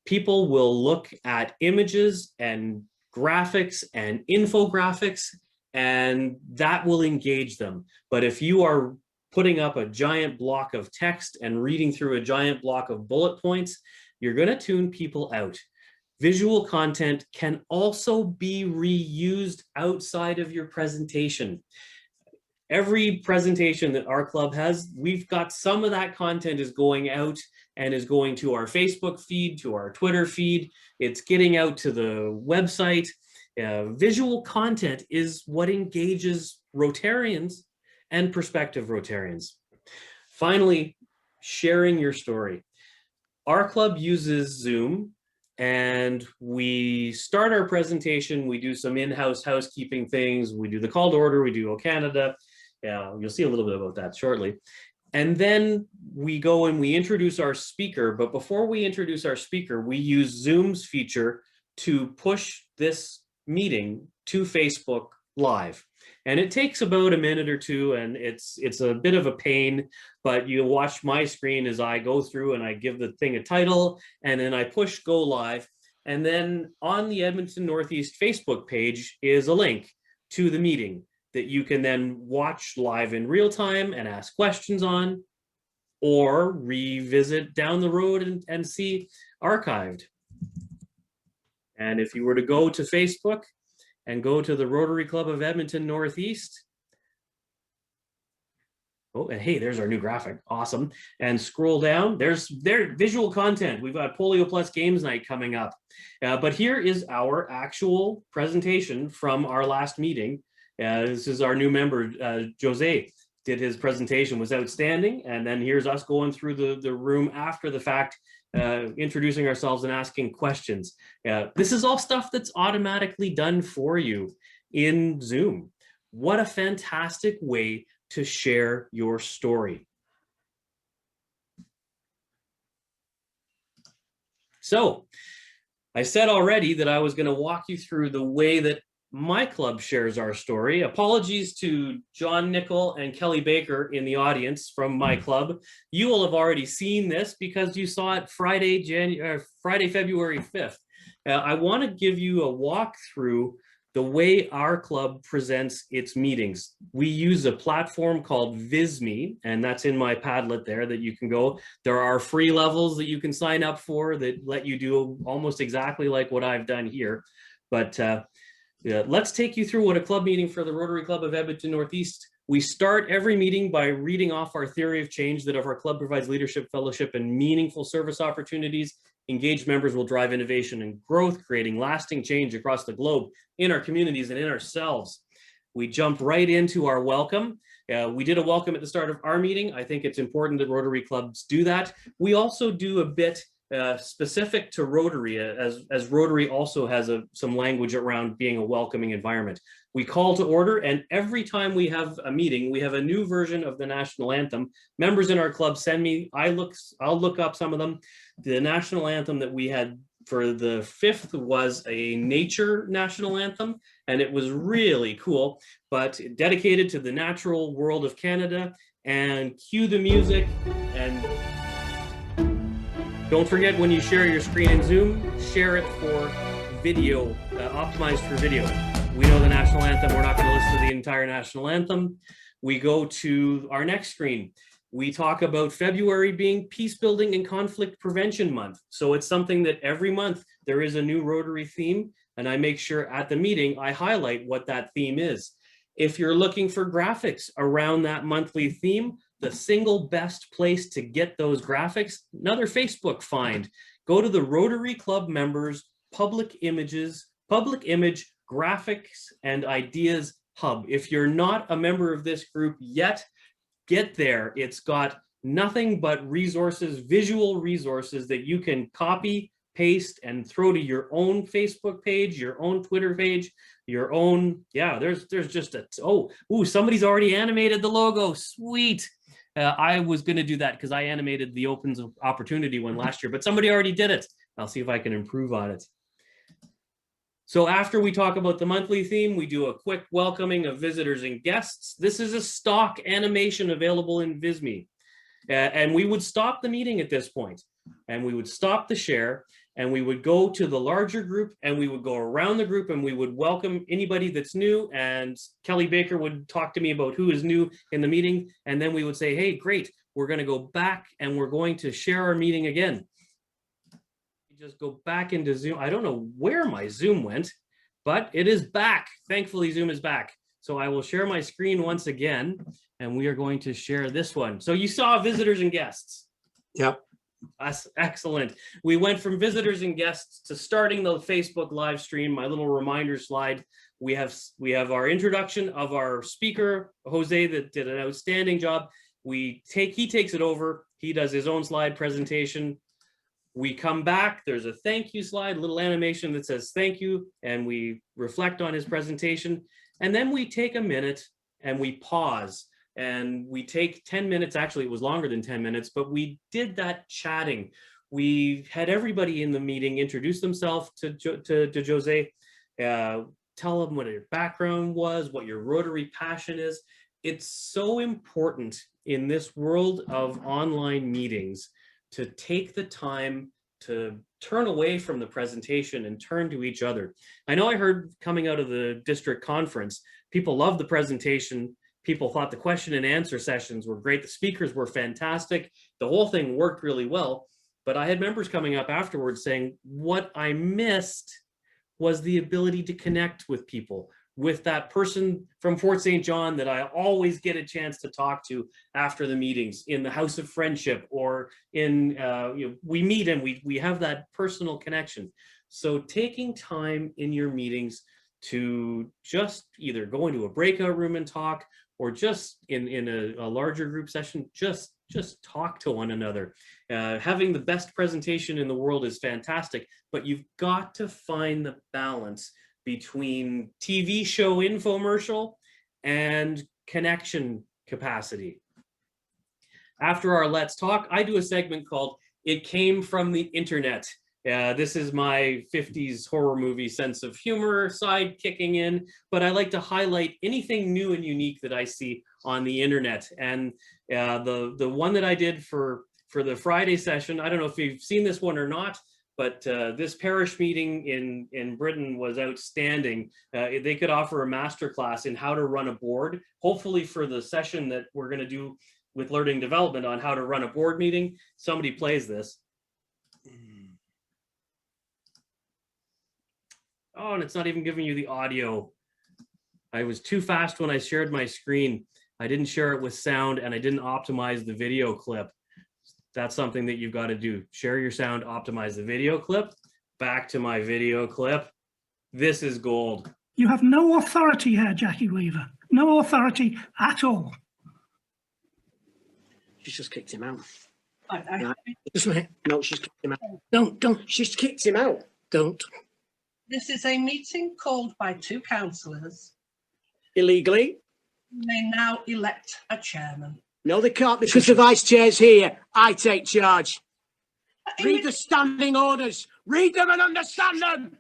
People will look at images and graphics and infographics, and that will engage them. But if you are putting up a giant block of text and reading through a giant block of bullet points, you're going to tune people out. Visual content can also be reused outside of your presentation. Every presentation that our club has, we've got some of that content is going out and is going to our Facebook feed, to our Twitter feed. It's getting out to the website. Visual content is what engages Rotarians and prospective Rotarians. Finally, sharing your story. Our club uses Zoom, and we start our presentation, we do some in-house housekeeping things, we do the call to order, we do O Canada. You'll see a little bit about that shortly. And then we go and we introduce our speaker, but before we introduce our speaker, we use Zoom's feature to push this meeting to Facebook Live. And it takes about a minute or two, and it's a bit of a pain, but you watch my screen as I go through and I give the thing a title, and then I push go live. And then on the Edmonton Northeast Facebook page is a link to the meeting that you can then watch live in real time and ask questions on, or revisit down the road and see archived. And if you were to go to Facebook and go to the Rotary Club of Edmonton Northeast. Oh, and hey, there's our new graphic. Awesome. And scroll down. There's their visual content. We've got Polio Plus Games Night coming up. But here is our actual presentation from our last meeting. This is our new member, Jose, did his presentation, was outstanding. And then here's us going through the room after the fact, introducing ourselves and asking questions. This is all stuff that's automatically done for you in Zoom. What a fantastic way to share your story. So I said already that I was going to walk you through the way that my club shares our story. Apologies to John Nickel and Kelly Baker in the audience from my club. You will have already seen this because you saw it Friday, February 5th. I want to give you a walkthrough the way our club presents its meetings. We use a platform called VisMe, and that's in my Padlet there that you can go. There are free levels that you can sign up for that let you do almost exactly like what I've done here. But let's take you through what a club meeting for the Rotary Club of Edmonton Northeast. We start every meeting by reading off our theory of change, that if our club provides leadership, fellowship, and meaningful service opportunities, engaged members will drive innovation and growth, creating lasting change across the globe in our communities and in ourselves. We jump right into our welcome. We did a welcome at the start of our meeting. I think it's important that Rotary clubs do that. We also do a bit specific to Rotary, as Rotary also has some language around being a welcoming environment. We call to order, and every time we have a meeting, we have a new version of the national anthem. Members in our club send me, I'll look up some of them. The national anthem that we had for the 5th was a nature national anthem, and it was really cool, but dedicated to the natural world of Canada. And cue the music, and don't forget, when you share your screen in Zoom, share it for video, optimized for video. We know the national anthem. We're not going to listen to the entire national anthem. We go to our next screen. We talk about February being Peace Building and Conflict Prevention Month. So it's something that every month there is a new Rotary theme, and I make sure at the meeting I highlight what that theme is. If you're looking for graphics around that monthly theme, the single best place to get those graphics, another Facebook find. Go to the Rotary Club members public image graphics and ideas hub. If you're not a member of this group yet, get there. It's got nothing but resources, visual resources that you can copy, paste, and throw to your own Facebook page, your own Twitter page, your own, yeah, there's just a, somebody's already animated the logo, sweet. I was gonna do that because I animated the Opens Opportunity one last year, but somebody already did it. I'll see if I can improve on it. So after we talk about the monthly theme, we do a quick welcoming of visitors and guests. This is a stock animation available in VisMe. And we would stop the meeting at this point, and we would stop the share, and we would go to the larger group, and we would go around the group, and we would welcome anybody that's new. And Kelly Baker would talk to me about who is new in the meeting. And then we would say, hey, great, we're going to go back and we're going to share our meeting again. Just go back into Zoom. I don't know where my Zoom went, but it is back. Thankfully, Zoom is back. So I will share my screen once again, and we are going to share this one. So you saw visitors and guests. Yep. That's excellent. We went from visitors and guests to starting the Facebook live stream. My little reminder slide. We have our introduction of our speaker, Jose, that did an outstanding job. He takes it over. He does his own slide presentation. We come back, there's a thank you slide, a little animation that says thank you, and we reflect on his presentation. And then we take a minute and we pause, and we take 10 minutes, actually it was longer than 10 minutes, but we did that chatting. We had everybody in the meeting introduce themselves to Jose, tell tell them what your background was, what your Rotary passion is. It's so important in this world of online meetings to take the time to turn away from the presentation and turn to each other. I know I heard coming out of the district conference, people loved the presentation. People thought the question and answer sessions were great. The speakers were fantastic. The whole thing worked really well. But I had members coming up afterwards saying, what I missed was the ability to connect with people, with that person from Fort St. John that I always get a chance to talk to after the meetings in the House of Friendship, or in, we meet and we have that personal connection. So taking time in your meetings to just either go into a breakout room and talk, or just in a larger group session, just talk to one another. Having the best presentation in the world is fantastic, but you've got to find the balance between TV show infomercial and connection capacity. After our Let's Talk, I do a segment called It Came from the Internet. This is my 50s horror movie sense of humor side kicking in, but I like to highlight anything new and unique that I see on the internet. And the one that I did for the Friday session, I don't know if you've seen this one or not, but this parish meeting in Britain was outstanding. They could offer a masterclass in how to run a board, hopefully for the session that we're going to do with learning development on how to run a board meeting. Somebody plays this. Oh, and it's not even giving you the audio. I was too fast when I shared my screen. I didn't share it with sound, and I didn't optimize the video clip. That's something that you've got to do. Share your sound, optimize the video clip. Back to my video clip. This is gold. You have no authority here, Jackie Weaver. No authority at all. She's just kicked him out. Right. No, she's kicked him out. Don't. She's kicked him out. Don't. This is a meeting called by two councillors. Illegally? They now elect a chairman. No, they can't, because the vice chair's here. I take charge. Read the standing orders. Read them and understand them.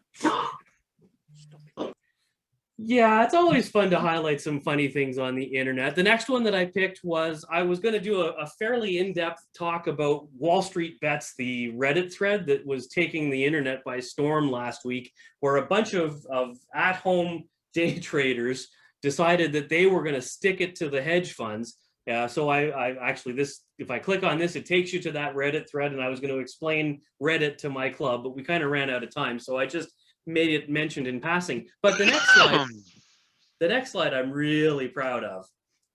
Yeah, it's always fun to highlight some funny things on the internet. The next one that I picked was, I was going to do a fairly in-depth talk about Wall Street Bets, the Reddit thread that was taking the internet by storm last week, where a bunch of at-home day traders decided that they were going to stick it to the hedge funds. So I actually, if I click on this, it takes you to that Reddit thread, and I was going to explain Reddit to my club, but we kind of ran out of time. So I just made it mentioned in passing. But the next slide I'm really proud of.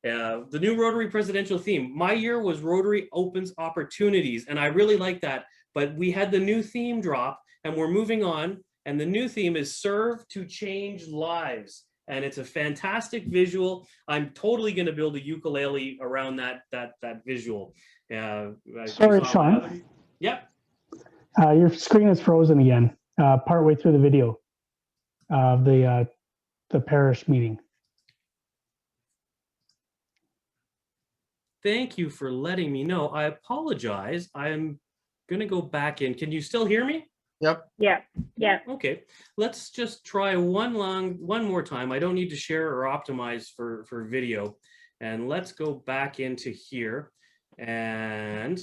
The new Rotary presidential theme. My year was Rotary Opens Opportunities, and I really like that. But we had the new theme drop, and we're moving on, and the new theme is Serve to Change Lives. And it's a fantastic visual. I'm totally going to build a ukulele around that visual. Sorry, Sean. Yep. Your screen is frozen again, partway through the video of the parish meeting. Thank you for letting me know. I apologize. I'm going to go back in. Can you still hear me? Yep. Yeah. Okay. Let's just try one more time. I don't need to share or optimize for video. And let's go back into here, and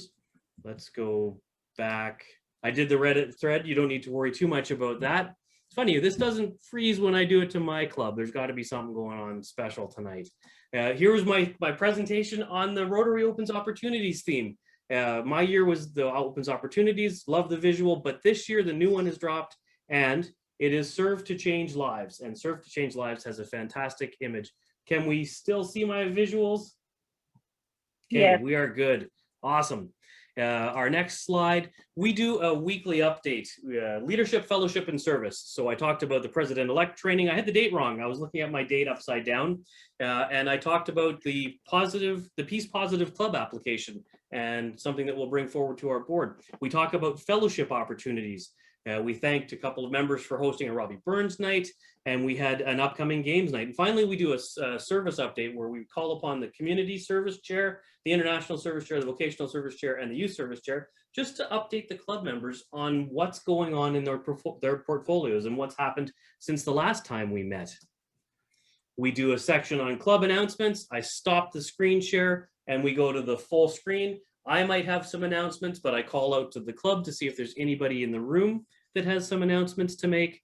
let's go back. I did the Reddit thread. You don't need to worry too much about that. It's funny, this doesn't freeze when I do it to my club. There's got to be something going on special tonight. Here was my presentation on the Rotary Opens Opportunities theme. My year was the Opens Opportunities, love the visual, but this year the new one has dropped, and it is Serve to Change Lives. And Serve to Change Lives has a fantastic image. Can we still see my visuals? Okay, yeah. We are good. Awesome. Our next slide, we do a weekly update, leadership, fellowship, and service. So I talked about the president-elect training. I had the date wrong. I was looking at my date upside down. And I talked about the Peace Positive Club application and something that we'll bring forward to our board. We talk about fellowship opportunities. We thanked a couple of members for hosting a Robbie Burns night, and we had an upcoming games night. And finally, we do a service update where we call upon the community service chair, the international service chair, the vocational service chair, and the youth service chair, just to update the club members on what's going on in their portfolios and what's happened since the last time we met. We do a section on club announcements. I stop the screen share and we go to the full screen. I might have some announcements, but I call out to the club to see if there's anybody in the room that has some announcements to make.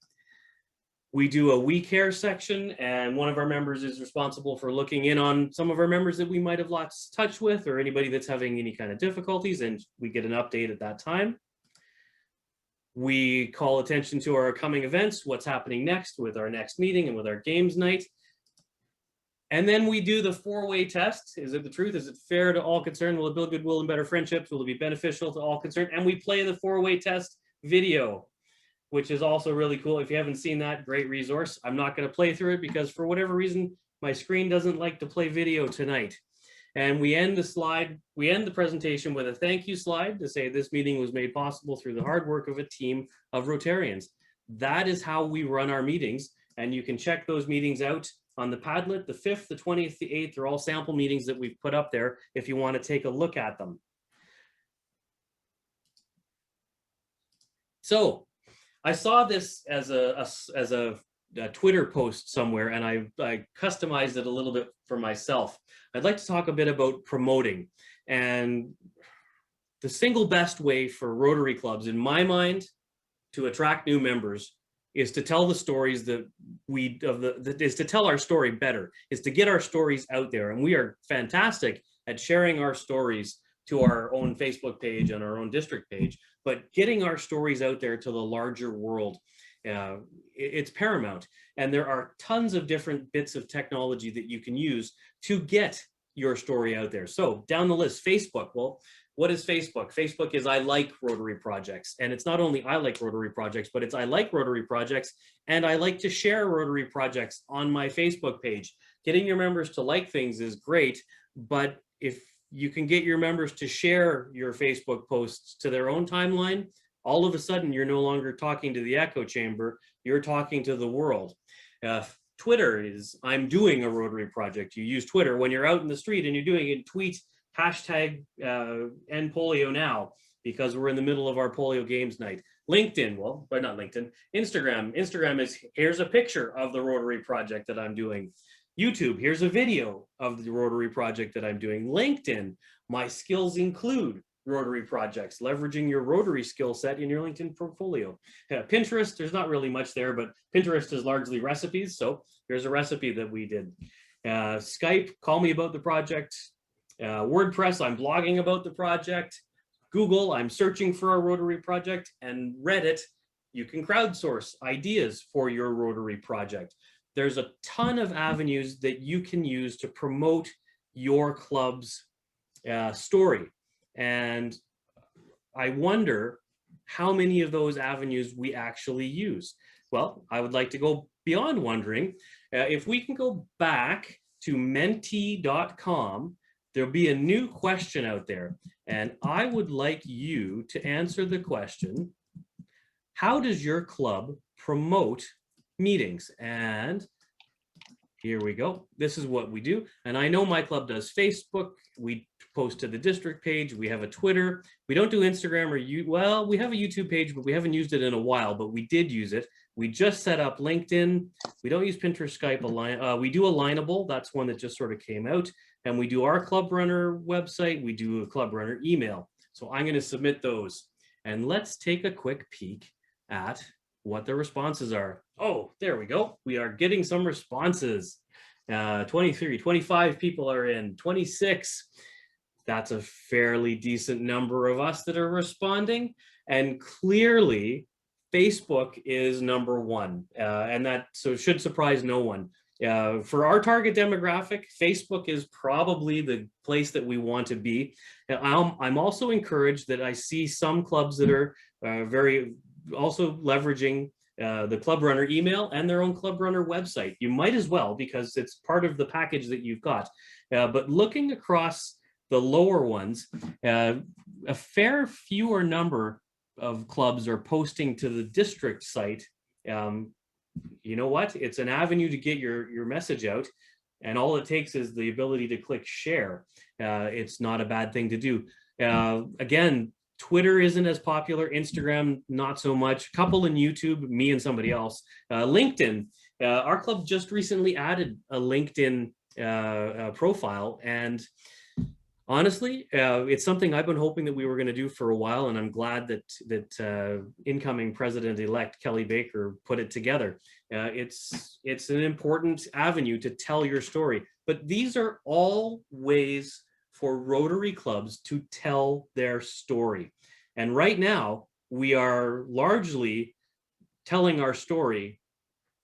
We do a We Care section, and one of our members is responsible for looking in on some of our members that we might have lost touch with, or anybody that's having any kind of difficulties, and we get an update at that time. We call attention to our coming events, what's happening next with our next meeting and with our games night. And then we do the four-way test. Is it the truth? Is it fair to all concerned? Will it build goodwill and better friendships? Will it be beneficial to all concerned? And we play the four-way test video, which is also really cool. If you haven't seen that, great resource. I'm not going to play through it because for whatever reason, my screen doesn't like to play video tonight. And we end the presentation with a thank you slide to say this meeting was made possible through the hard work of a team of Rotarians. That is how we run our meetings. And you can check those meetings out on the Padlet. The 5th, the 20th, the 8th are all sample meetings that we've put up there if you want to take a look at them. So I saw this as a Twitter post somewhere, and I customized it a little bit for myself. I'd like to talk a bit about promoting, and the single best way for Rotary clubs, in my mind, to attract new members is to tell the stories is to tell our story better, is to get our stories out there. And we are fantastic at sharing our stories to our own Facebook page and our own district page, but getting our stories out there to the larger world, it's paramount. And there are tons of different bits of technology that you can use to get your story out there. So down the list, Facebook. Well, what is Facebook? Facebook is I like Rotary projects. And it's not only I like Rotary projects, but it's I like Rotary projects and I like to share Rotary projects on my Facebook page. Getting your members to like things is great, but if you can get your members to share your Facebook posts to their own timeline, all of a sudden you're no longer talking to the echo chamber, you're talking to the world. Twitter is I'm doing a Rotary project. You use Twitter when you're out in the street and you're doing it, tweet hashtag end polio now, because we're in the middle of our polio games night. LinkedIn, well, but not LinkedIn, Instagram. Instagram is here's a picture of the Rotary project that I'm doing. YouTube, here's a video of the Rotary project that I'm doing. LinkedIn, my skills include Rotary projects, leveraging your Rotary skill set in your LinkedIn portfolio. Pinterest, there's not really much there, but Pinterest is largely recipes. So here's a recipe that we did. Skype, call me about the project. WordPress, I'm blogging about the project. Google, I'm searching for a Rotary project. And Reddit, you can crowdsource ideas for your Rotary project. There's a ton of avenues that you can use to promote your club's story. And I wonder how many of those avenues we actually use. Well, I would like to go beyond wondering. If we can go back to mentee.com, there'll be a new question out there. And I would like you to answer the question, how does your club promote meetings? And here we go. This is what we do. And I know my club does Facebook. We post to the district page. We have a Twitter. We don't do Instagram well, we have a YouTube page, but we haven't used it in a while, but we did use it. We just set up LinkedIn. We don't use Pinterest, Skype. We do Alignable. That's one that just sort of came out. And we do our Club Runner website. We do a Club Runner email. So I'm going to submit those. And let's take a quick peek at what the responses are. Oh, there we go. We are getting some responses. 23, 25 people are in, 26. That's a fairly decent number of us that are responding. And clearly, Facebook is number one. And that so should surprise no one. For our target demographic, Facebook is probably the place that we want to be. I'm also encouraged that I see some clubs that are also leveraging the Club Runner email and their own Club Runner website. You might as well, because it's part of the package that you've got. But looking across the lower ones, a fair fewer number clubs are posting to the district site, you know what? It's an avenue to get your message out. And all it takes is the ability to click share. It's not a bad thing to do. Again, Twitter isn't as popular, Instagram not so much, couple in YouTube, me and somebody else. LinkedIn, our club just recently added a LinkedIn profile, and honestly, it's something I've been hoping that we were going to do for a while, and I'm glad that incoming President-elect Kelly Baker put it together. It's an important avenue to tell your story, but these are all ways for Rotary clubs to tell their story. And right now, we are largely telling our story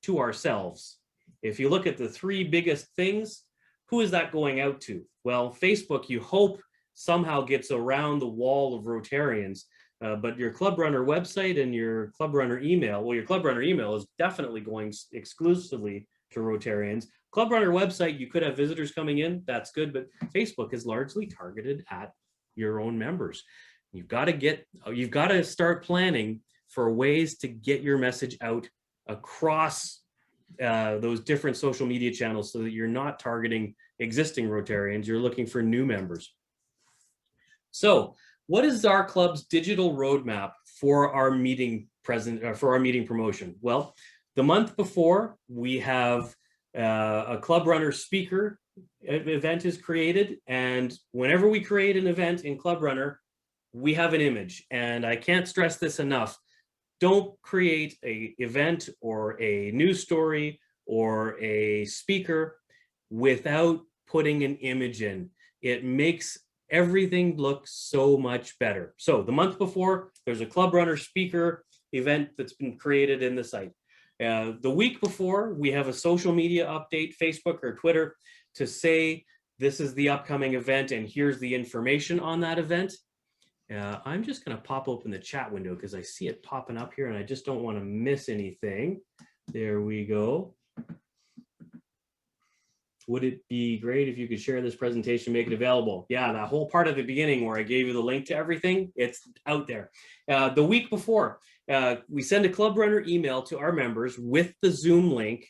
to ourselves. If you look at the three biggest things, who is that going out to? Well, Facebook, you hope somehow gets around the wall of Rotarians, but your Club Runner website and your Club Runner email, well, your Club Runner email is definitely going exclusively to Rotarians. Club Runner website, you could have visitors coming in, that's good, but Facebook is largely targeted at your own members. You've got to start planning for ways to get your message out across those different social media channels so that you're not targeting existing Rotarians, you're looking for new members. So what is our club's digital roadmap for our meeting promotion? Well, the month before, we have a Club Runner speaker event is created, and whenever we create an event in Club Runner, we have an image, and I can't stress this enough. Don't create an event or a news story or a speaker without putting an image in. It makes everything look so much better. So the month before, there's a Club Runner speaker event that's been created in the site. The week before, we have a social media update, Facebook or Twitter, to say this is the upcoming event and here's the information on that event. I'm just going to pop open the chat window because I see it popping up here and I just don't want to miss anything. There we go. Would it be great if you could share this presentation, make it available? Yeah, that whole part at the beginning where I gave you the link to everything, it's out there. The week before, we send a Club Runner email to our members with the Zoom link.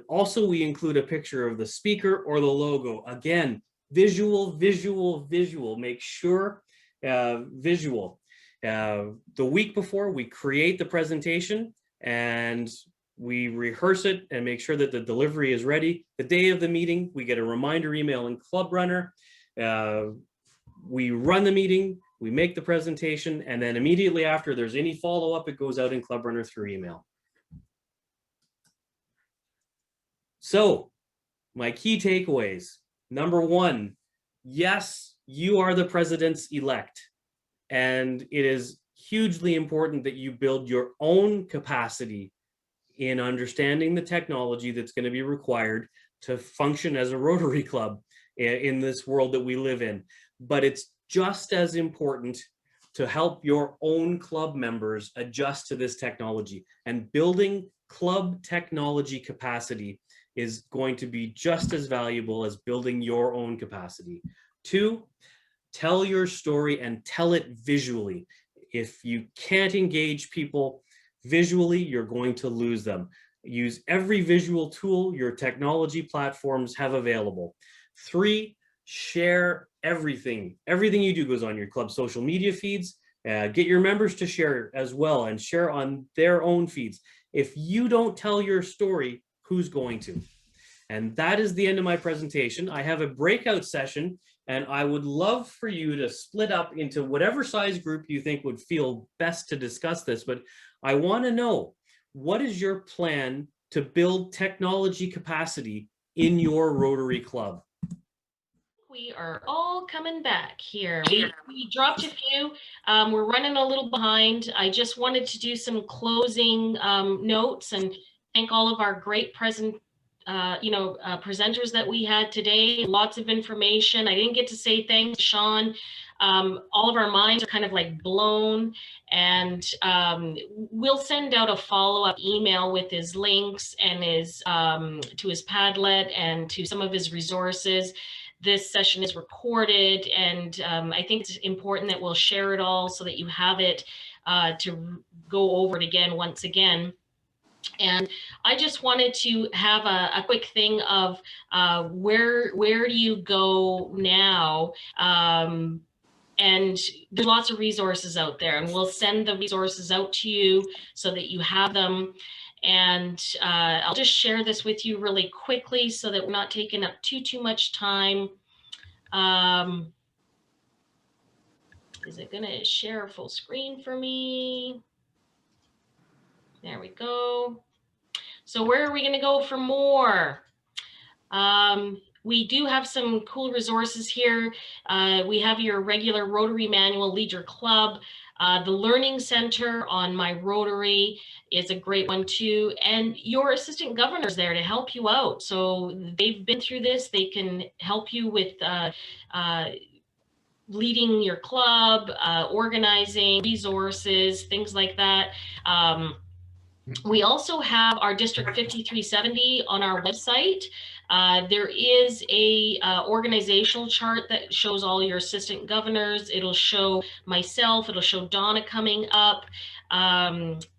Also, we include a picture of the speaker or the logo. Again, visual, visual, visual. Make sure visual. The week before, we create the presentation and we rehearse it and make sure that the delivery is ready. The day of the meeting, we get a reminder email in Club Runner. We run the meeting, we make the presentation, and then immediately after there's any follow-up, it goes out in Club Runner through email. So my key takeaways. Number one, yes, you are the president's-elect, and it is hugely important that you build your own capacity in understanding the technology that's going to be required to function as a Rotary Club in this world that we live in. But it's just as important to help your own club members adjust to this technology, and building club technology capacity is going to be just as valuable as building your own capacity. Two, tell your story and tell it visually. If you can't engage people visually, you're going to lose them. Use every visual tool your technology platforms have available. Three, share everything. Everything you do goes on your club social media feeds. Get your members to share as well and share on their own feeds. If you don't tell your story, who's going to? And that is the end of my presentation. I have a breakout session, and I would love for you to split up into whatever size group you think would feel best to discuss this. But I want to know, what is your plan to build technology capacity in your Rotary Club? We are all coming back here. We dropped a few. We're running a little behind. I just wanted to do some closing notes and thank all of our great presenters that we had today. Lots of information. I didn't get to say thanks to Sean. All of our minds are kind of like blown, and we'll send out a follow-up email with his links and his to his Padlet and to some of his resources. This session is recorded, and I think it's important that we'll share it all so that you have it to go over it again once again. And I just wanted to have a quick thing of where do you go now? And there's lots of resources out there, and we'll send the resources out to you so that you have them. And I'll just share this with you really quickly so that we're not taking up too much time. Is it going to share a full screen for me? There we go. So where are we going to go for more? We do have some cool resources here. We have your regular Rotary Manual, Lead Your Club. The Learning Center on My Rotary is a great one too. And your assistant governor's there to help you out. So they've been through this. They can help you with leading your club, organizing, resources, things like that. We also have our District 5370 on our website. There is a organizational chart that shows all your assistant governors. It'll show myself, it'll show Donna coming up.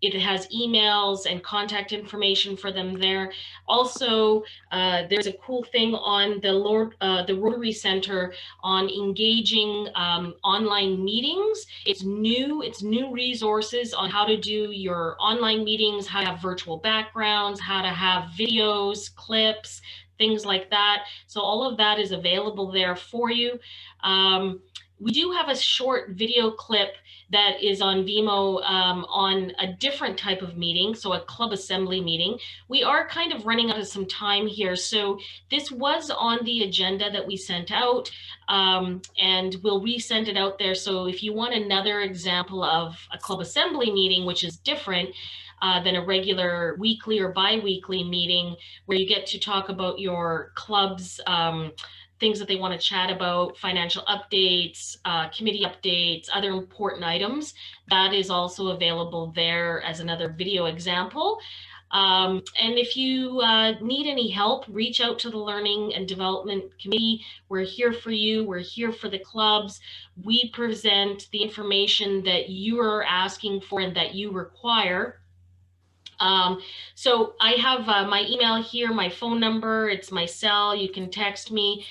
It has emails and contact information for them there. Also, there's a cool thing on the Rotary Center on engaging online meetings. It's new resources on how to do your online meetings, how to have virtual backgrounds, how to have videos, clips, things like that. So all of that is available there for you. We do have a short video clip that is on Vimeo on a different type of meeting, so a club assembly meeting. We are kind of running out of some time here, so this was on the agenda that we sent out, and we'll resend it out there. So if you want another example of a club assembly meeting, which is different than a regular weekly or bi-weekly meeting, where you get to talk about your club's things that they want to chat about, financial updates, committee updates, other important items, that is also available there as another video example. And if you need any help, reach out to the Learning and Development Committee. We're here for you. We're here for the clubs. We present the information that you are asking for and that you require. So I have my email here, my phone number, it's my cell, you can text me.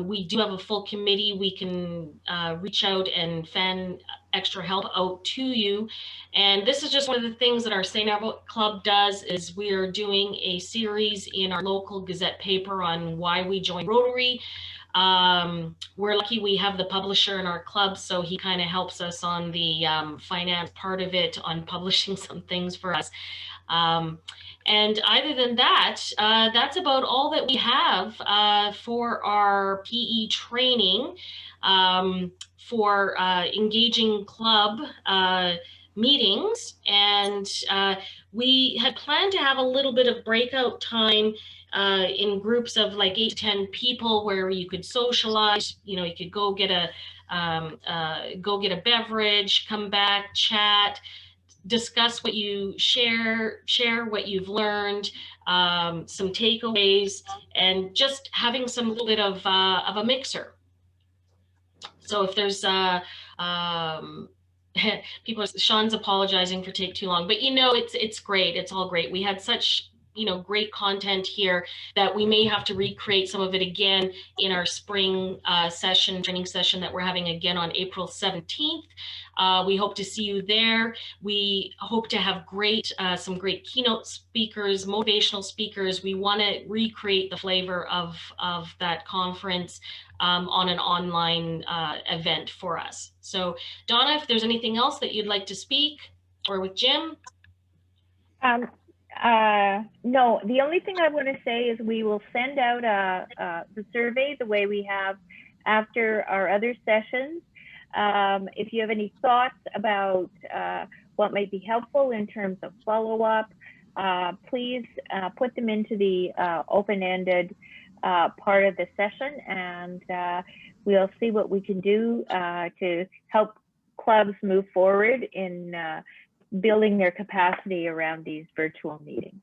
We do have a full committee. We can reach out and fan extra help out to you. And this is just one of the things that our St. Albert Club does, is we are doing a series in our local Gazette paper on why we joined Rotary. We're lucky we have the publisher in our club, so he kind of helps us on the finance part of it, on publishing some things for us. And other than that, that's about all that we have for our PE training for engaging club meetings. And we had planned to have a little bit of breakout time in groups of like 8 to 10 people where you could socialize. You know, you could go get a beverage, come back, chat, discuss what you share what you've learned, some takeaways, and just having some little bit of a mixer. So if there's people, Sean's apologizing for taking too long, but you know, it's great. It's all great. We had such, you know, great content here that we may have to recreate some of it again in our spring training session that we're having again on April 17th. We hope to see you there. We hope to have some great keynote speakers, motivational speakers. We want to recreate the flavor of that conference on an online event for us. So Donna, if there's anything else that you'd like to speak, or with Jim? No, the only thing I want to say is we will send out the survey the way we have after our other sessions. If you have any thoughts about what might be helpful in terms of follow-up, please put them into the open-ended part of the session, and we'll see what we can do to help clubs move forward in building their capacity around these virtual meetings.